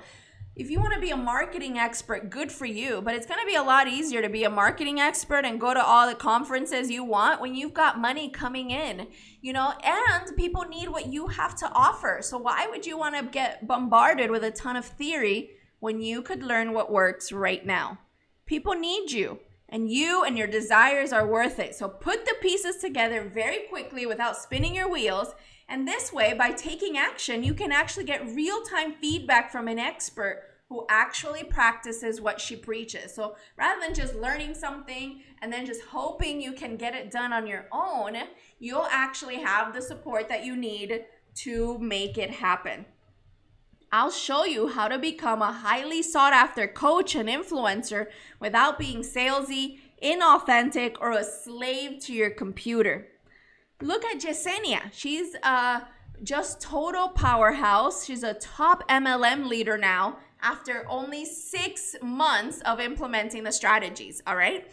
If you want to be a marketing expert, good for you, but it's going to be a lot easier to be a marketing expert and go to all the conferences you want when you've got money coming in, and people need what you have to offer. So why would you want to get bombarded with a ton of theory when you could learn what works right now? People need you, and you and your desires are worth it. So put the pieces together very quickly without spinning your wheels. And this way, by taking action, you can actually get real-time feedback from an expert who actually practices what she preaches. So rather than just learning something and then just hoping you can get it done on your own, you'll actually have the support that you need to make it happen. I'll show you how to become a highly sought-after coach and influencer without being salesy, inauthentic, or a slave to your computer. Look at Yesenia. She's a just total powerhouse. She's a top MLM leader now after only 6 months of implementing the strategies, all right?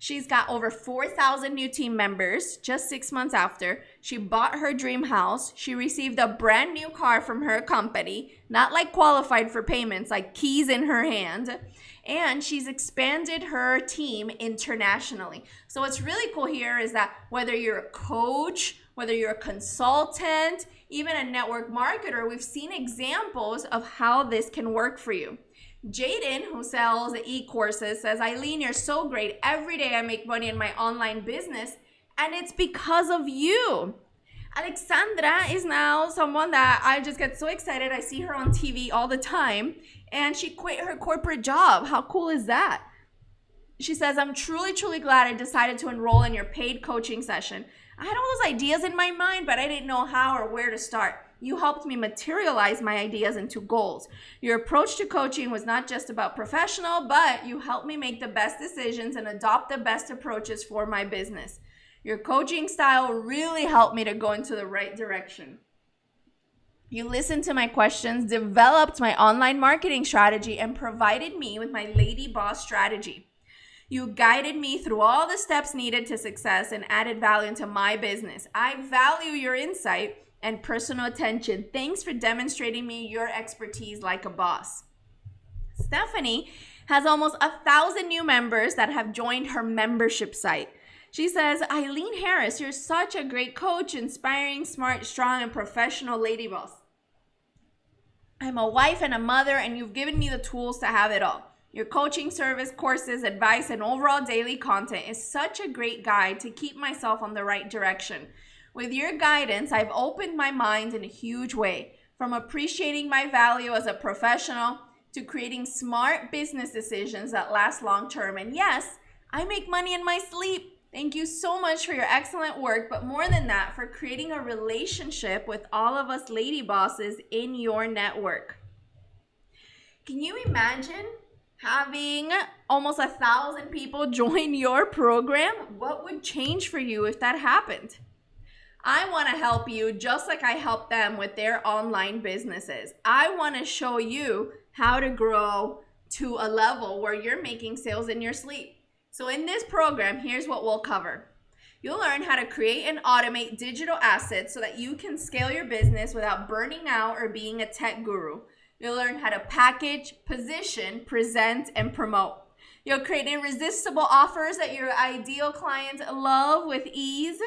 She's got over 4,000 new team members just 6 months after. She bought her dream house. She received a brand new car from her company, not like qualified for payments, like keys in her hand. And she's expanded her team internationally. So what's really cool here is that whether you're a coach, whether you're a consultant, even a network marketer, we've seen examples of how this can work for you. Jaden, who sells e-courses, says, Ilean, you're so great. Every day I make money in my online business, and it's because of you. Alexandra is now someone that I just get so excited. I see her on TV all the time, and she quit her corporate job. How cool is that? She says, I'm truly, truly glad I decided to enroll in your paid coaching session. I had all those ideas in my mind, but I didn't know how or where to start. You helped me materialize my ideas into goals. Your approach to coaching was not just about professional, but you helped me make the best decisions and adopt the best approaches for my business. Your coaching style really helped me to go into the right direction. You listened to my questions, developed my online marketing strategy, and provided me with my Lady Boss strategy. You guided me through all the steps needed to success and added value into my business. I value your insight and personal attention. Thanks for demonstrating me your expertise like a boss. Stephanie has almost 1,000 new members that have joined her membership site. She says, Ilean Harris, you're such a great coach, inspiring, smart, strong, and professional lady boss. I'm a wife and a mother, and you've given me the tools to have it all. Your coaching service, courses, advice, and overall daily content is such a great guide to keep myself on the right direction. With your guidance, I've opened my mind in a huge way, from appreciating my value as a professional to creating smart business decisions that last long term. And yes, I make money in my sleep. Thank you so much for your excellent work, but more than that, for creating a relationship with all of us lady bosses in your network. Can you imagine having almost 1,000 people join your program? What would change for you if that happened? I want to help you just like I help them with their online businesses. I want to show you how to grow to a level where you're making sales in your sleep. So in this program, here's what we'll cover. You'll learn how to create and automate digital assets so that you can scale your business without burning out or being a tech guru. You'll learn how to package, position, present, and promote. You'll create irresistible offers that your ideal clients love with ease.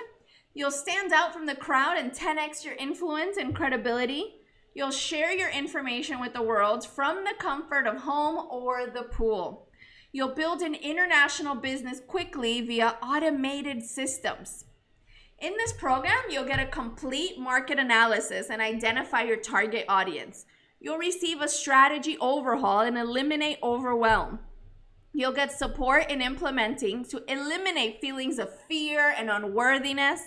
You'll stand out from the crowd and 10x your influence and credibility. You'll share your information with the world from the comfort of home or the pool. You'll build an international business quickly via automated systems. In this program, you'll get a complete market analysis and identify your target audience. You'll receive a strategy overhaul and eliminate overwhelm. You'll get support in implementing to eliminate feelings of fear and unworthiness.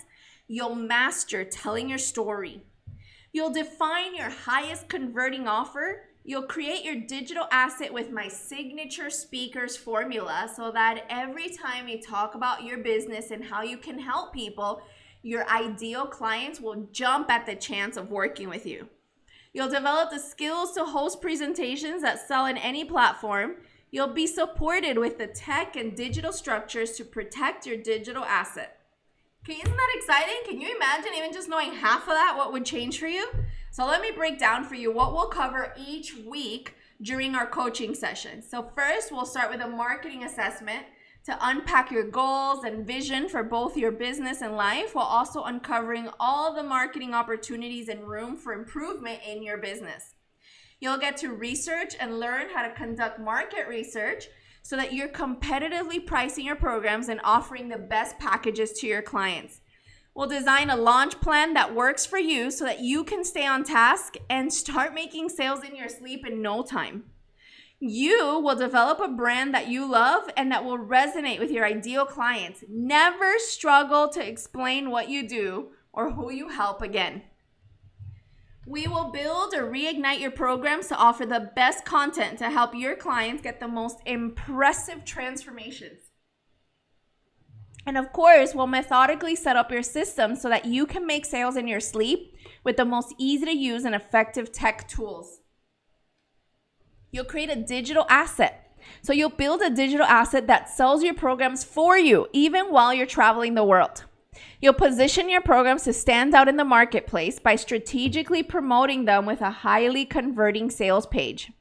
You'll master telling your story. You'll define your highest converting offer. You'll create your digital asset with my signature speakers formula so that every time you talk about your business and how you can help people, your ideal clients will jump at the chance of working with you. You'll develop the skills to host presentations that sell in any platform. You'll be supported with the tech and digital structures to protect your digital asset. Okay, isn't that exciting? Can you imagine even just knowing half of that, what would change for you? So let me break down for you what we'll cover each week during our coaching session. So first, we'll start with a marketing assessment to unpack your goals and vision for both your business and life, while also uncovering all the marketing opportunities and room for improvement in your business. You'll get to research and learn how to conduct market research so that you're competitively pricing your programs and offering the best packages to your clients. We'll design a launch plan that works for you so that you can stay on task and start making sales in your sleep in no time. You will develop a brand that you love and that will resonate with your ideal clients. Never struggle to explain what you do or who you help again. We will build or reignite your programs to offer the best content to help your clients get the most impressive transformations. And of course, we'll methodically set up your system so that you can make sales in your sleep with the most easy to use and effective tech tools. You'll create a digital asset. So you'll build a digital asset that sells your programs for you, even while you're traveling the world. You'll position your programs to stand out in the marketplace by strategically promoting them with a highly converting sales page.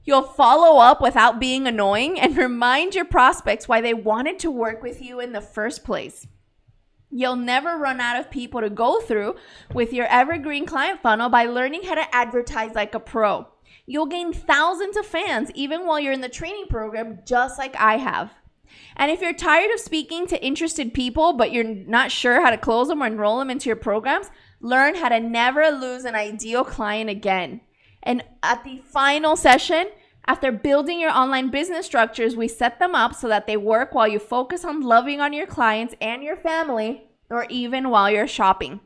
You'll follow up without being annoying and remind your prospects why they wanted to work with you in the first place. You'll never run out of people to go through with your evergreen client funnel by learning how to advertise like a pro. You'll gain thousands of fans even while you're in the training program, just like I have. And if you're tired of speaking to interested people, but you're not sure how to close them or enroll them into your programs, learn how to never lose an ideal client again. And at the final session, after building your online business structures, we set them up so that they work while you focus on loving on your clients and your family, or even while you're shopping.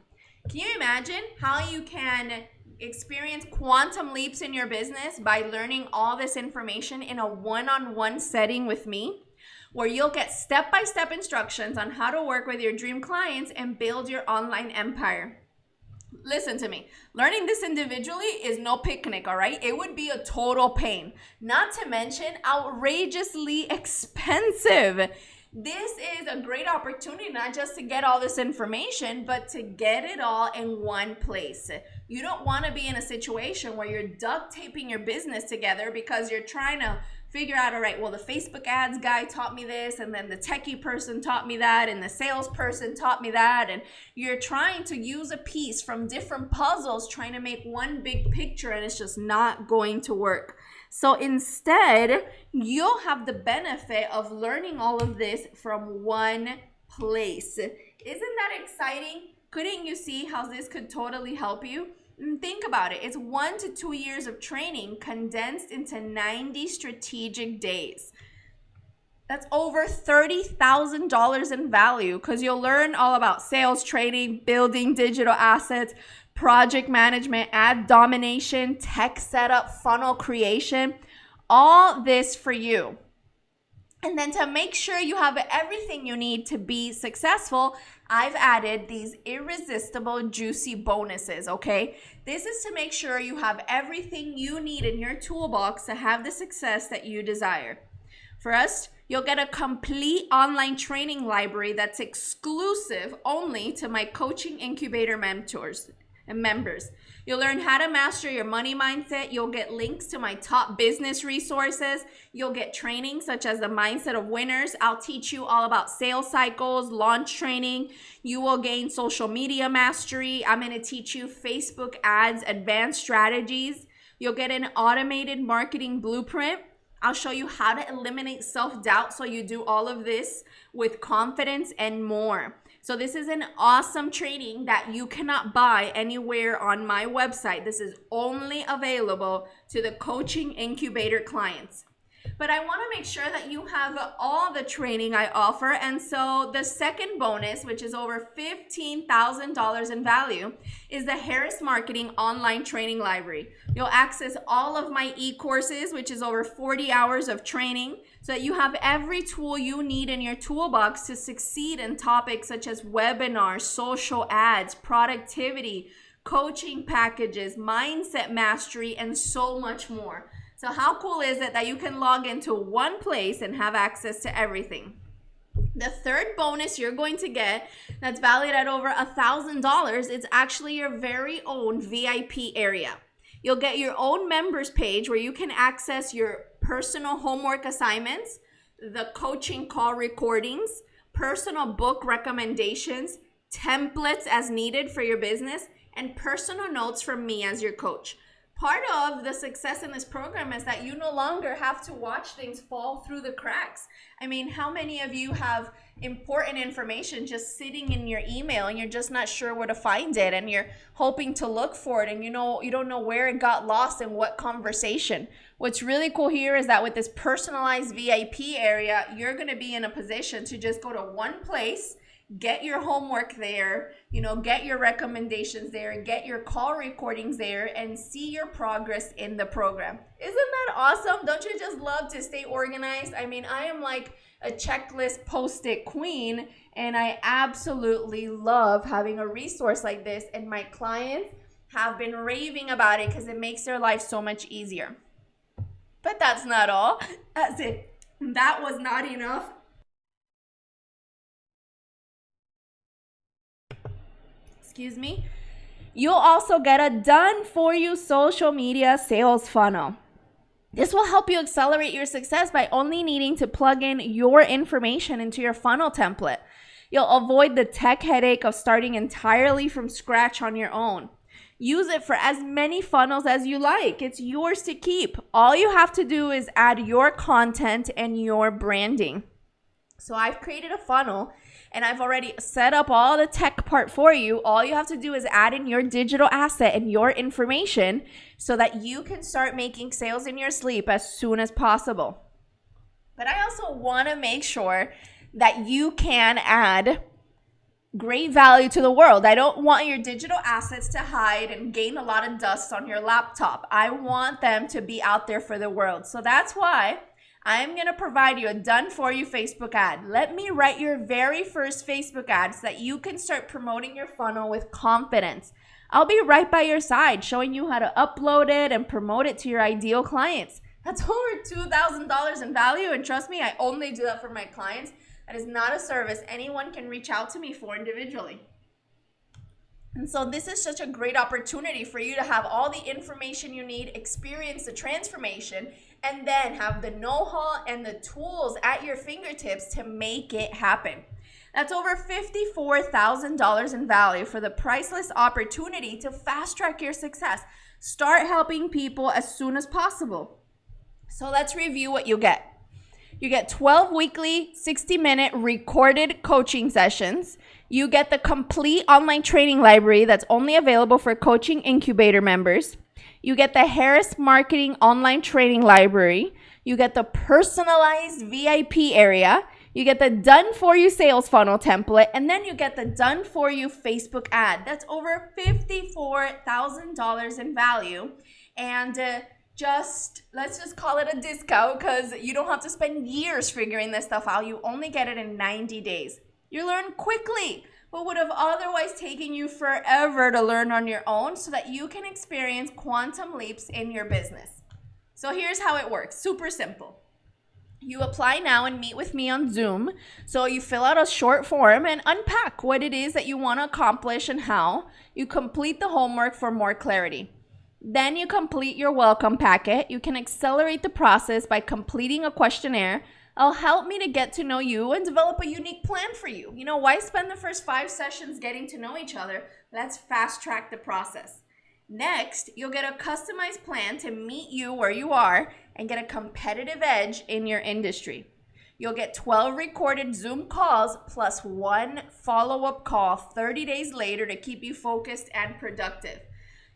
Can you imagine how you can experience quantum leaps in your business by learning all this information in a one-on-one setting with me, where you'll get step-by-step instructions on how to work with your dream clients and build your online empire? Listen to me. Learning this individually is no picnic, all right? It would be a total pain. Not to mention outrageously expensive. This is a great opportunity not just to get all this information, but to get it all in one place. You don't want to be in a situation where you're duct taping your business together because you're trying to figure out, all right, well, the Facebook ads guy taught me this, and then the techie person taught me that, and the salesperson taught me that, and you're trying to use a piece from different puzzles trying to make one big picture, and it's just not going to work. So instead, you'll have the benefit of learning all of this from one place. Isn't that exciting? Couldn't you see how this could totally help you? Think about it. It's 1 to 2 years of training condensed into 90 strategic days. That's over $30,000 in value, because you'll learn all about sales training, building digital assets, project management, ad domination, tech setup, funnel creation, all this for you. And then to make sure you have everything you need to be successful, I've added these irresistible, juicy bonuses, okay? This is to make sure you have everything you need in your toolbox to have the success that you desire. First, you'll get a complete online training library that's exclusive only to my coaching incubator mentors and members. You'll learn how to master your money mindset. You'll get links to my top business resources. You'll get training such as the mindset of winners. I'll teach you all about sales cycles, launch training. You will gain social media mastery. I'm going to teach you Facebook ads, advanced strategies. You'll get an automated marketing blueprint. I'll show you how to eliminate self-doubt so you do all of this with confidence and more. So this is an awesome training that you cannot buy anywhere on my website. This is only available to the coaching incubator clients. But I want to make sure that you have all the training I offer. And so the second bonus, which is over $15,000 in value, is the Harris Marketing Online Training Library. You'll access all of my e-courses, which is over 40 hours of training, so that you have every tool you need in your toolbox to succeed in topics such as webinars, social ads, productivity, coaching packages, mindset mastery, and so much more. So how cool is it that you can log into one place and have access to everything? The third bonus you're going to get that's valued at over $1,000 is actually your very own VIP area. You'll get your own members page where you can access your personal homework assignments, the coaching call recordings, personal book recommendations, templates as needed for your business, and personal notes from me as your coach. Part of the success in this program is that you no longer have to watch things fall through the cracks. I mean, how many of you have important information just sitting in your email and you're just not sure where to find it, and you're hoping to look for it, and you don't know where it got lost in what conversation? What's really cool here is that with this personalized VIP area, you're going to be in a position to just go to one place, get your homework there, get your recommendations there, get your call recordings there, and see your progress in the program. Isn't that awesome? Don't you just love to stay organized? I mean, I am like a checklist post-it queen, and I absolutely love having a resource like this, and my clients have been raving about it because it makes their life so much easier. But that's not all. That's it. That was not enough. Excuse me. You'll also get a done-for-you social media sales funnel. This will help you accelerate your success by only needing to plug in your information into your funnel template. You'll avoid the tech headache of starting entirely from scratch on your own. Use it for as many funnels as you like. It's yours to keep. All you have to do is add your content and your branding. So I've created a funnel and I've already set up all the tech part for you. All you have to do is add in your digital asset and your information so that you can start making sales in your sleep as soon as possible. But I also want to make sure that you can add great value to the world. I don't want your digital assets to hide and gain a lot of dust on your laptop. I want them to be out there for the world. So that's why I'm going to provide you a done-for-you Facebook ad. Let me write your very first Facebook ad so that you can start promoting your funnel with confidence. I'll be right by your side showing you how to upload it and promote it to your ideal clients. That's over $2,000 in value, and trust me, I only do that for my clients. That is not a service anyone can reach out to me for individually. And so this is such a great opportunity for you to have all the information you need, experience the transformation, and then have the know-how and the tools at your fingertips to make it happen. That's over $54,000 in value for the priceless opportunity to fast-track your success. Start helping people as soon as possible. So let's review what you get. You get 12 weekly 60-minute recorded coaching sessions. You get the complete online training library that's only available for Coaching Incubator members. You get the Harris Marketing Online Training Library. You get the personalized VIP area. You get the done-for-you sales funnel template. And then you get the done-for-you Facebook ad. That's over $54,000 in value. And let's just call it a discount because you don't have to spend years figuring this stuff out. You only get it in 90 days. You learn quickly what would have otherwise taken you forever to learn on your own so that you can experience quantum leaps in your business. So here's how it works. Super simple. You apply now and meet with me on Zoom. So you fill out a short form and unpack what it is that you want to accomplish and how. You complete the homework for more clarity. Then you complete your welcome packet. You can accelerate the process by completing a questionnaire. It'll help me to get to know you and develop a unique plan for you. You know, why spend the first 5 sessions getting to know each other? Let's fast track the process. Next, you'll get a customized plan to meet you where you are and get a competitive edge in your industry. You'll get 12 recorded Zoom calls plus 1 follow-up call 30 days later to keep you focused and productive.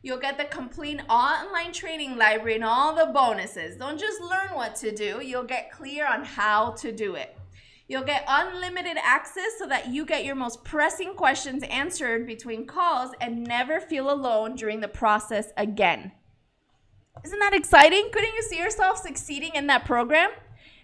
You'll get the complete online training library and all the bonuses. Don't just learn what to do. You'll get clear on how to do it. You'll get unlimited access so that you get your most pressing questions answered between calls and never feel alone during the process again. Isn't that exciting? Couldn't you see yourself succeeding in that program?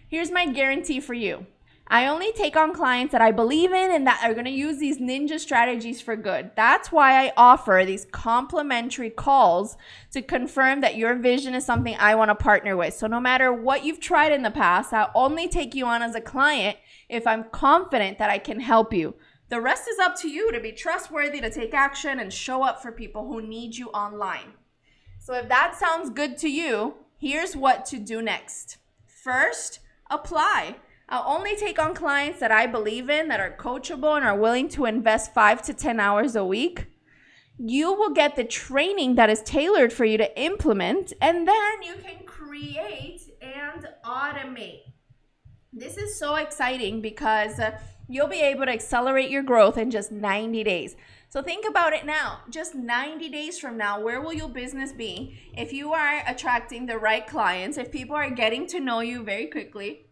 Here's my guarantee for you. I only take on clients that I believe in and that are going to use these ninja strategies for good. That's why I offer these complimentary calls to confirm that your vision is something I want to partner with. So no matter what you've tried in the past, I'll only take you on as a client if I'm confident that I can help you. The rest is up to you to be trustworthy, to take action, and show up for people who need you online. So if that sounds good to you, here's what to do next. First, apply. I'll only take on clients that I believe in, that are coachable and are willing to invest 5 to 10 hours a week. You will get the training that is tailored for you to implement, and then you can create and automate. This is so exciting because you'll be able to accelerate your growth in just 90 days. So think about it now. Just 90 days from now, where will your business be if you are attracting the right clients, if people are getting to know you very quickly?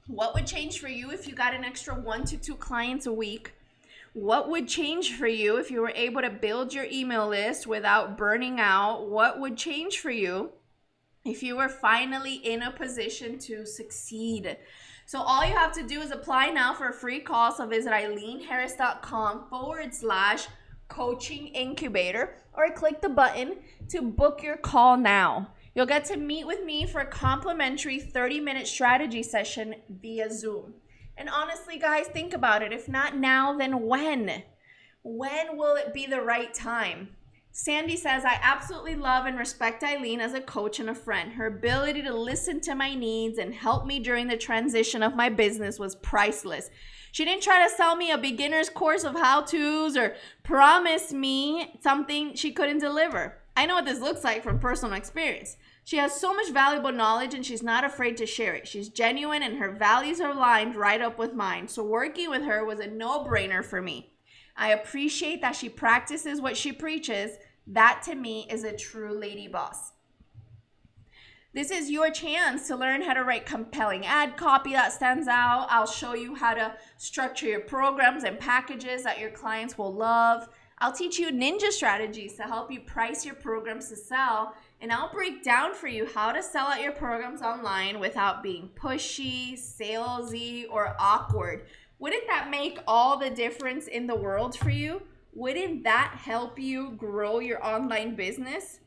What would change for you if you got an extra 1 to 2 clients a week? What would change for you if you were able to build your email list without burning out? What would change for you if you were finally in a position to succeed? So all you have to do is apply now for a free call. So visit ileanharris.com/coaching incubator or click the button to book your call now. You'll get to meet with me for a complimentary 30-minute strategy session via Zoom. And honestly, guys, think about it. If not now, then when? When will it be the right time? Sandy says, I absolutely love and respect Ilean as a coach and a friend. Her ability to listen to my needs and help me during the transition of my business was priceless. She didn't try to sell me a beginner's course of how-tos or promise me something she couldn't deliver. I know what this looks like from personal experience. She has so much valuable knowledge and she's not afraid to share it. She's genuine and her values are lined right up with mine. So working with her was a no-brainer for me. I appreciate that she practices what she preaches. That to me is a true lady boss. This is your chance to learn how to write compelling ad copy that stands out. I'll show you how to structure your programs and packages that your clients will love. I'll teach you ninja strategies to help you price your programs to sell. And I'll break down for you how to sell out your programs online without being pushy, salesy, or awkward. Wouldn't that make all the difference in the world for you? Wouldn't that help you grow your online business?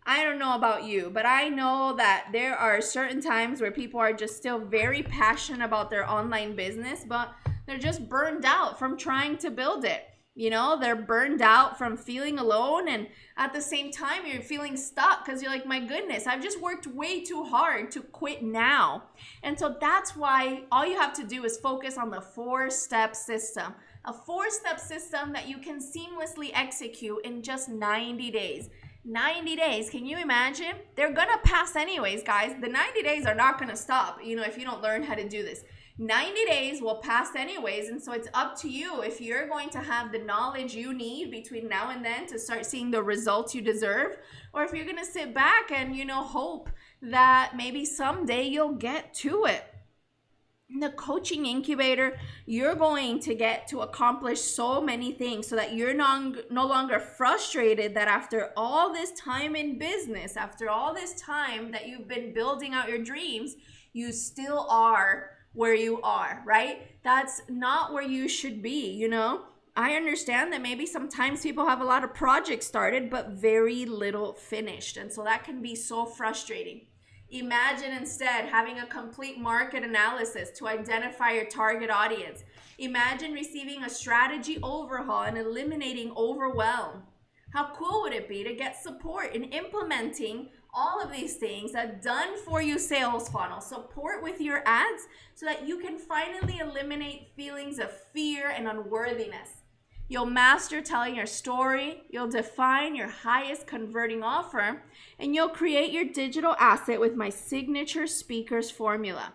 I don't know about you, but I know that there are certain times where people are just still very passionate about their online business, but they're just burned out from trying to build it. You know, they're burned out from feeling alone, and at the same time, you're feeling stuck because you're like, my goodness, I've just worked way too hard to quit now. And so that's why all you have to do is focus on the 4-step system. A 4-step system that you can seamlessly execute in just 90 days. 90 days, can you imagine? They're gonna pass anyways, guys. The 90 days are not gonna stop, if you don't learn how to do this. 90 days will pass anyways, and so it's up to you if you're going to have the knowledge you need between now and then to start seeing the results you deserve, or if you're gonna sit back and, hope that maybe someday you'll get to it. In the coaching incubator, you're going to get to accomplish so many things so that you're no longer frustrated that after all this time in business, after all this time that you've been building out your dreams, you still are where you are, right? That's not where you should be, I understand that maybe sometimes people have a lot of projects started, but very little finished. And so that can be so frustrating. Imagine instead having a complete market analysis to identify your target audience. Imagine receiving a strategy overhaul and eliminating overwhelm. How cool would it be to get support in implementing all of these things, a done-for-you sales funnel, support with your ads so that you can finally eliminate feelings of fear and unworthiness. You'll master telling your story, you'll define your highest converting offer, and you'll create your digital asset with my signature speakers formula.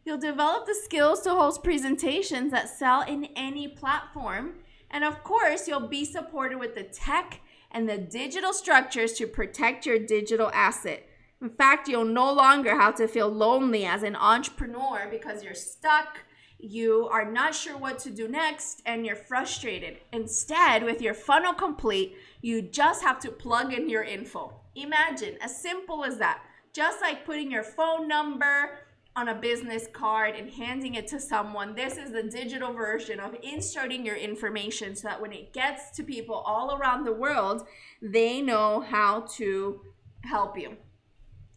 You'll develop the skills to host presentations that sell in any platform, and of course, you'll be supported with the tech and the digital structures to protect your digital asset. In fact, you'll no longer have to feel lonely as an entrepreneur because you're stuck, you are not sure what to do next, and you're frustrated. Instead, with your funnel complete, you just have to plug in your info. Imagine, as simple as that. Just like putting your phone number on a business card and handing it to someone, this is the digital version of inserting your information so that when it gets to people all around the world, they know how to help you.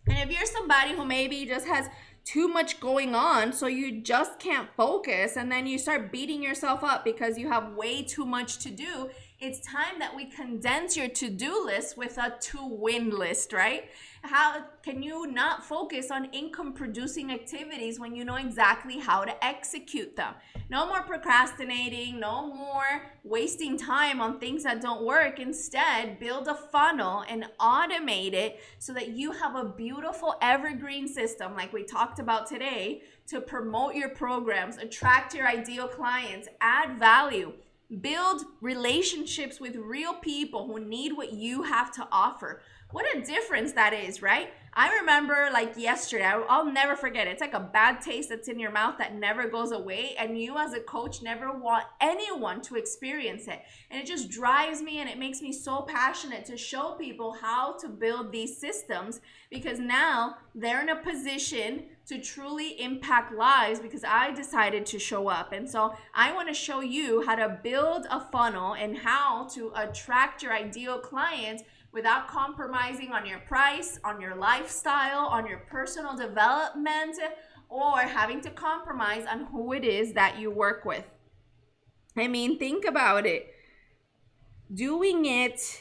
And if you're somebody who maybe just has too much going on, so you just can't focus, and then you start beating yourself up because you have way too much to do, it's time that we condense your to-do list with a to-win list, right? How can you not focus on income-producing activities when you know exactly how to execute them? No more procrastinating, no more wasting time on things that don't work. Instead, build a funnel and automate it so that you have a beautiful evergreen system like we talked about today to promote your programs, attract your ideal clients, add value, build relationships with real people who need what you have to offer. What a difference that is, right? I remember like yesterday, I'll never forget it. It's like a bad taste that's in your mouth that never goes away, and you as a coach never want anyone to experience it. And it just drives me and it makes me so passionate to show people how to build these systems, because now they're in a position to truly impact lives because I decided to show up. And so I want to show you how to build a funnel and how to attract your ideal clients without compromising on your price, on your lifestyle, on your personal development, or having to compromise on who it is that you work with. I mean, think about it. Doing it,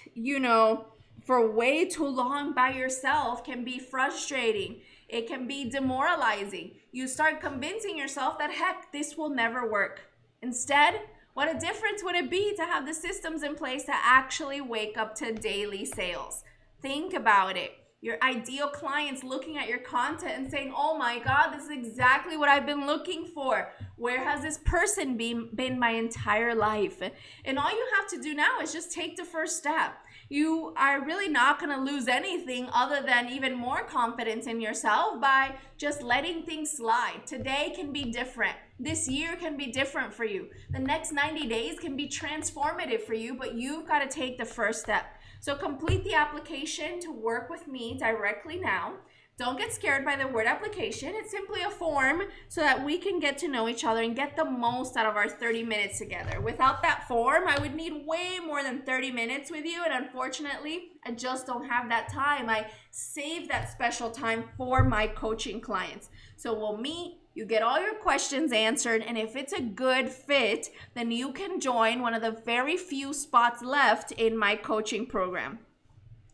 for way too long by yourself can be frustrating. It can be demoralizing. You start convincing yourself that, heck, this will never work. Instead, what a difference would it be to have the systems in place to actually wake up to daily sales? Think about it. Your ideal clients looking at your content and saying, oh my God, this is exactly what I've been looking for. Where has this person been my entire life? And all you have to do now is just take the first step. You are really not going to lose anything other than even more confidence in yourself by just letting things slide. Today can be different. This year can be different for you. The next 90 days can be transformative for you, but you've got to take the first step. So complete the application to work with me directly now. Don't get scared by the word application. It's simply a form so that we can get to know each other and get the most out of our 30 minutes together. Without that form, I would need way more than 30 minutes with you. And unfortunately, I just don't have that time. I save that special time for my coaching clients. So we'll meet. You get all your questions answered, and if it's a good fit, then you can join one of the very few spots left in my coaching program.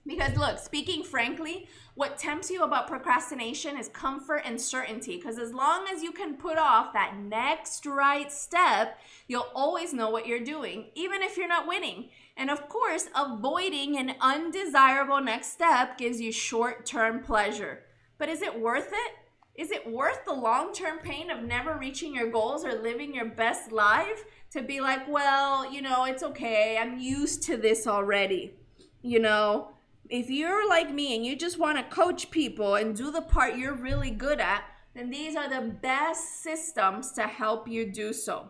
Because look, speaking frankly, what tempts you about procrastination is comfort and certainty. Because as long as you can put off that next right step, you'll always know what you're doing, even if you're not winning. And of course, avoiding an undesirable next step gives you short-term pleasure. But is it worth it? Is it worth the long-term pain of never reaching your goals or living your best life to be like, well, it's okay. I'm used to this already. If you're like me and you just want to coach people and do the part you're really good at, then these are the best systems to help you do so.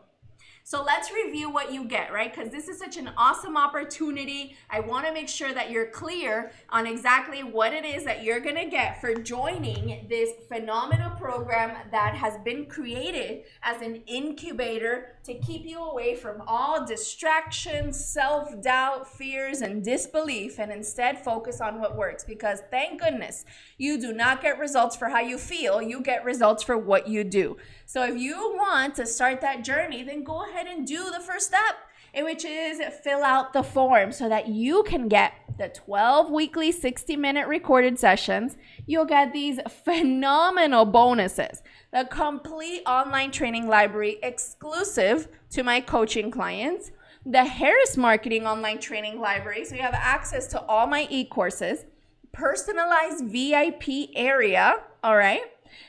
So let's review what you get, right? Because this is such an awesome opportunity. I want to make sure that you're clear on exactly what it is that you're going to get for joining this phenomenal program that has been created as an incubator to keep you away from all distractions, self-doubt, fears, and disbelief, and instead focus on what works. Because thank goodness, you do not get results for how you feel. You get results for what you do. So if you want to start that journey, then go ahead and do the first step, which is fill out the form so that you can get the 12 weekly 60-minute recorded sessions. You'll get these phenomenal bonuses, the complete online training library exclusive to my coaching clients, the Harris Marketing online training library, so you have access to all my e-courses, personalized VIP area, all right,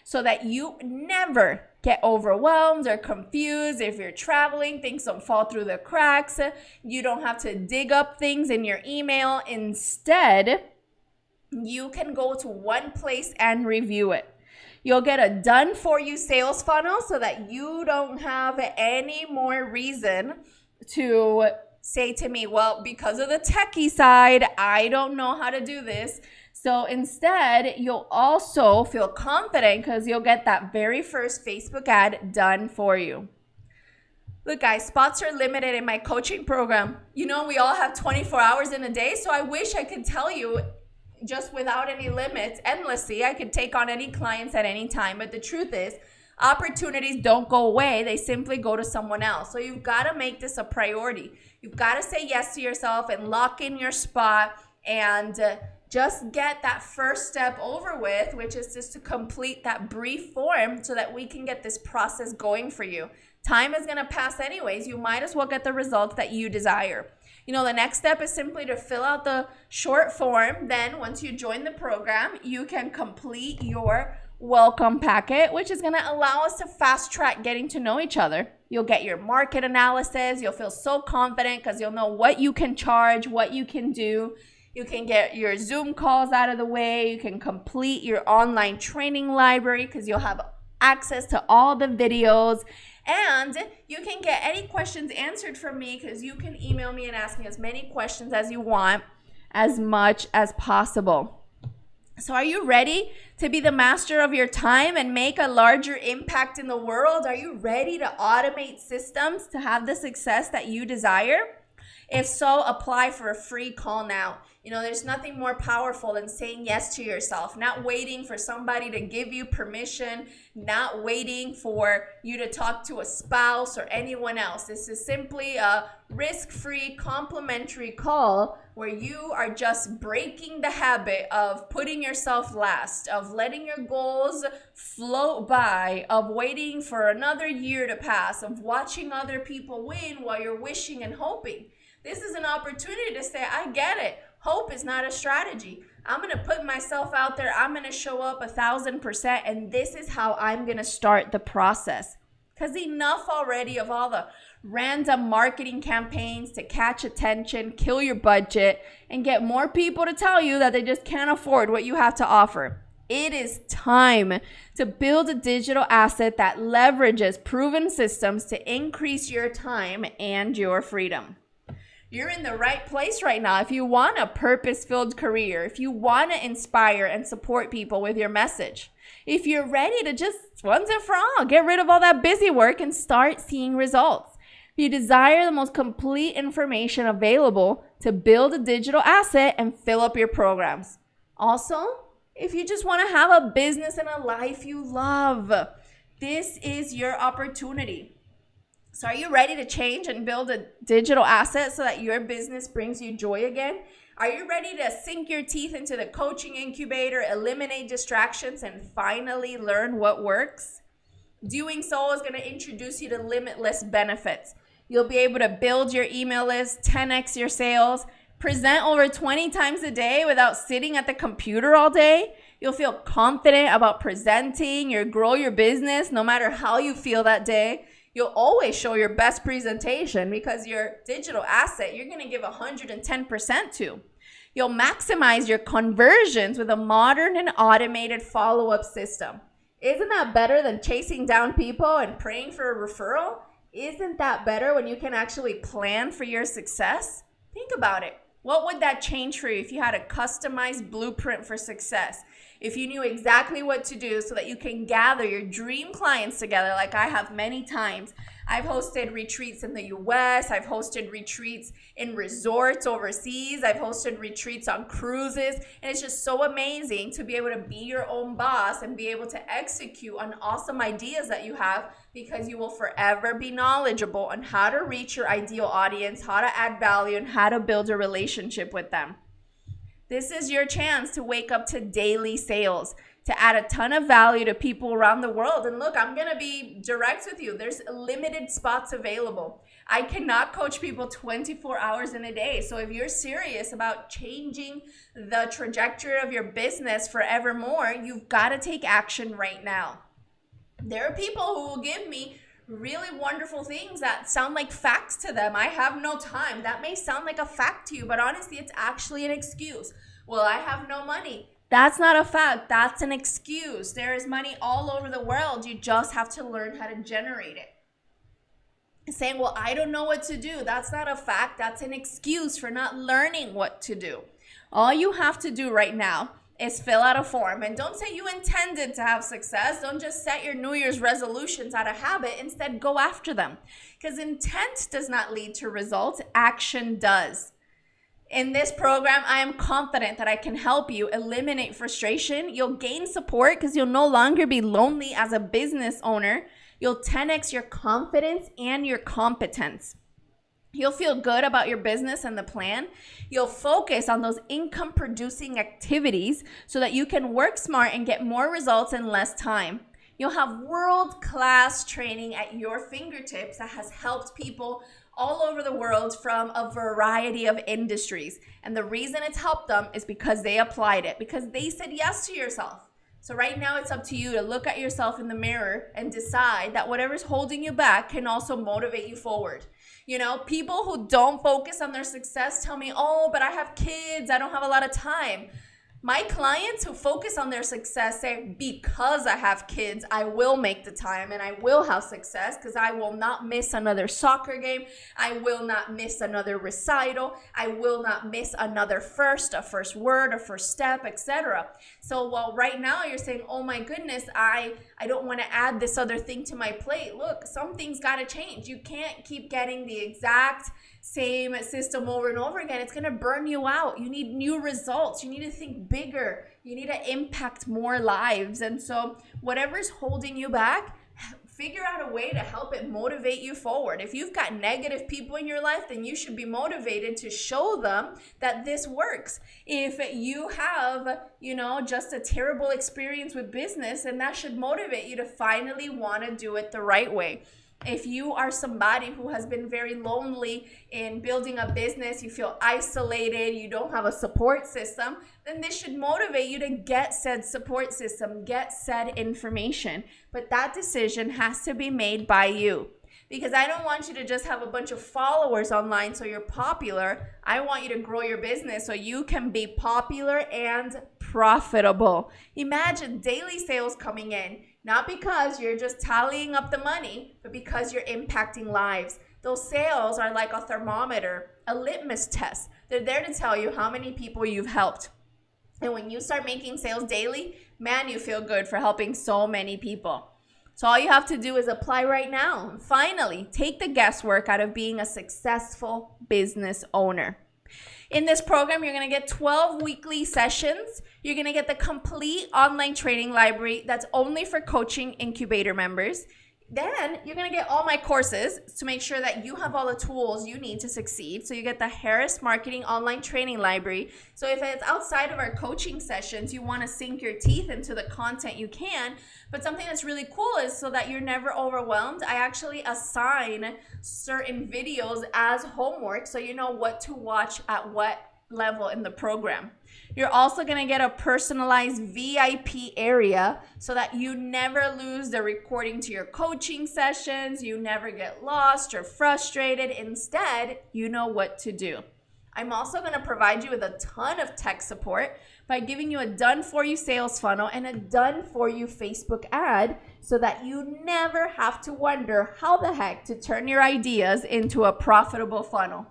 so that you never get overwhelmed or confused. If you're traveling, things don't fall through the cracks. You don't have to dig up things in your email. Instead, you can go to one place and review it. You'll get a done-for-you sales funnel so that you don't have any more reason to say to me, well, because of the techie side, I don't know how to do this. So instead, you'll also feel confident because you'll get that very first Facebook ad done for you. Look, guys, spots are limited in my coaching program. We all have 24 hours in a day, so I wish I could tell you just without any limits, endlessly, I could take on any clients at any time. But the truth is, opportunities don't go away. They simply go to someone else. So you've got to make this a priority. You've got to say yes to yourself and lock in your spot and just get that first step over with, which is just to complete that brief form so that we can get this process going for you. Time is going to pass anyways. You might as well get the results that you desire. The next step is simply to fill out the short form. Then once you join the program, you can complete your welcome packet, which is going to allow us to fast track getting to know each other. You'll get your market analysis. You'll feel so confident because you'll know what you can charge, what you can do. You can get your Zoom calls out of the way. You can complete your online training library because you'll have access to all the videos. And you can get any questions answered from me because you can email me and ask me as many questions as you want, as much as possible. So are you ready to be the master of your time and make a larger impact in the world? Are you ready to automate systems to have the success that you desire? If so, apply for a free call now. There's nothing more powerful than saying yes to yourself, not waiting for somebody to give you permission, not waiting for you to talk to a spouse or anyone else. This is simply a risk-free, complimentary call where you are just breaking the habit of putting yourself last, of letting your goals float by, of waiting for another year to pass, of watching other people win while you're wishing and hoping. This is an opportunity to say, I get it. Hope is not a strategy. I'm going to put myself out there. I'm going to show up 1,000%. And this is how I'm going to start the process. Because enough already of all the random marketing campaigns to catch attention, kill your budget, and get more people to tell you that they just can't afford what you have to offer. It is time to build a digital asset that leverages proven systems to increase your time and your freedom. You're in the right place right now. If you want a purpose-filled career, if you want to inspire and support people with your message, if you're ready to just once and for all get rid of all that busy work and start seeing results, if you desire the most complete information available to build a digital asset and fill up your programs. Also, if you just want to have a business and a life you love, this is your opportunity. So are you ready to change and build a digital asset so that your business brings you joy again? Are you ready to sink your teeth into the coaching incubator, eliminate distractions, and finally learn what works? Doing so is going to introduce you to limitless benefits. You'll be able to build your email list, 10x your sales, present over 20 times a day without sitting at the computer all day. You'll feel confident about presenting, you'll grow your business no matter how you feel that day. You'll always show your best presentation because your digital asset, you're going to give 110% to. You'll maximize your conversions with a modern and automated follow-up system. Isn't that better than chasing down people and praying for a referral? Isn't that better when you can actually plan for your success? Think about it. What would that change for you if you had a customized blueprint for success? If you knew exactly what to do so that you can gather your dream clients together like I have many times. I've hosted retreats in the US. I've hosted retreats in resorts overseas. I've hosted retreats on cruises. And it's just so amazing to be able to be your own boss and be able to execute on awesome ideas that you have because you will forever be knowledgeable on how to reach your ideal audience, how to add value, and how to build a relationship with them. This is your chance to wake up to daily sales, to add a ton of value to people around the world. And look, I'm going to be direct with you. There's limited spots available. I cannot coach people 24 hours in a day. So if you're serious about changing the trajectory of your business forevermore, you've got to take action right now. There are people who will give me really wonderful things that sound like facts to them. I have no time. That may sound like a fact to you, but honestly, it's actually an excuse. Well, I have no money. That's not a fact. That's an excuse. There is money all over the world. You just have to learn how to generate it. Saying, well, I don't know what to do. That's not a fact. That's an excuse for not learning what to do. All you have to do right now is fill out a form. And don't say you intended to have success. Don't just set your New Year's resolutions out of habit. Instead, go after them. Because intent does not lead to results. Action does. In this program, I am confident that I can help you eliminate frustration. You'll gain support because you'll no longer be lonely as a business owner. You'll 10x your confidence and your competence. You'll feel good about your business and the plan. You'll focus on those income-producing activities so that you can work smart and get more results in less time. You'll have world-class training at your fingertips that has helped people all over the world from a variety of industries. And the reason it's helped them is because they applied it, because they said yes to yourself. So right now it's up to you to look at yourself in the mirror and decide that whatever's holding you back can also motivate you forward. You know, people who don't focus on their success tell me, oh, but I have kids, I don't have a lot of time. My clients who focus on their success say, because I have kids, I will make the time and I will have success because I will not miss another soccer game. I will not miss another recital. I will not miss another a first word, a first step, etc. So while right now you're saying, oh my goodness, I don't want to add this other thing to my plate. Look, some things got to change. You can't keep getting the exact same system over and over again, it's going to burn you out. You need new results. You need to think bigger. You need to impact more lives. And so whatever's holding you back, figure out a way to help it motivate you forward. If you've got negative people in your life, then you should be motivated to show them that this works. If you have, just a terrible experience with business, then that should motivate you to finally want to do it the right way. If you are somebody who has been very lonely in building a business, you feel isolated, you don't have a support system, then this should motivate you to get said support system, get said information. But that decision has to be made by you. Because I don't want you to just have a bunch of followers online so you're popular. I want you to grow your business so you can be popular and profitable. Imagine daily sales coming in, not because you're just tallying up the money, but because you're impacting lives. Those sales are like a thermometer, a litmus test. They're there to tell you how many people you've helped. And when you start making sales daily, man, you feel good for helping so many people. So all you have to do is apply right now. And finally, take the guesswork out of being a successful business owner. In this program, you're going to get 12 weekly sessions. You're going to get the complete online training library that's only for coaching incubator members. Then you're going to get all my courses to make sure that you have all the tools you need to succeed. So you get the Harris Marketing Online Training Library. So if it's outside of our coaching sessions, you want to sink your teeth into the content, you can. But something that's really cool is so that you're never overwhelmed, I actually assign certain videos as homework so you know what to watch at what level in the program. You're also going to get a personalized VIP area so that you never lose the recording to your coaching sessions, you never get lost or frustrated. Instead, you know what to do. I'm also going to provide you with a ton of tech support by giving you a done-for-you sales funnel and a done-for-you Facebook ad so that you never have to wonder how the heck to turn your ideas into a profitable funnel.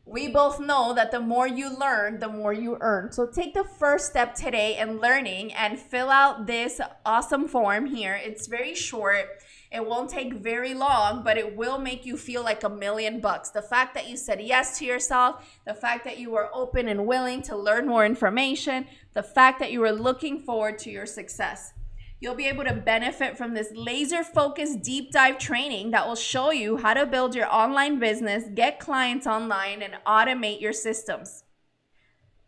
We both know that the more you learn, the more you earn. So take the first step today in learning and fill out this awesome form here. It's very short. It won't take very long, but it will make you feel like $1,000,000. The fact that you said yes to yourself, the fact that you were open and willing to learn more information, the fact that you were looking forward to your success. You'll be able to benefit from this laser-focused deep dive training that will show you how to build your online business, get clients online, and automate your systems.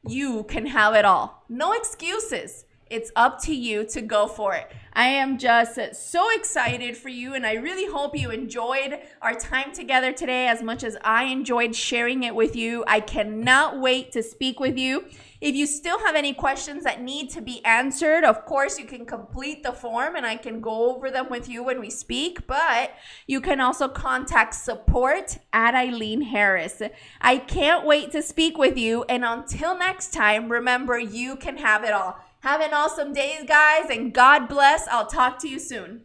You can have it all. No excuses. It's up to you to go for it. I am just so excited for you, and I really hope you enjoyed our time together today as much as I enjoyed sharing it with you. I cannot wait to speak with you. If you still have any questions that need to be answered, of course, you can complete the form and I can go over them with you when we speak, but you can also contact support at Ilean Harris. I can't wait to speak with you, and until next time, remember, you can have it all. Have an awesome day, guys, and God bless. I'll talk to you soon.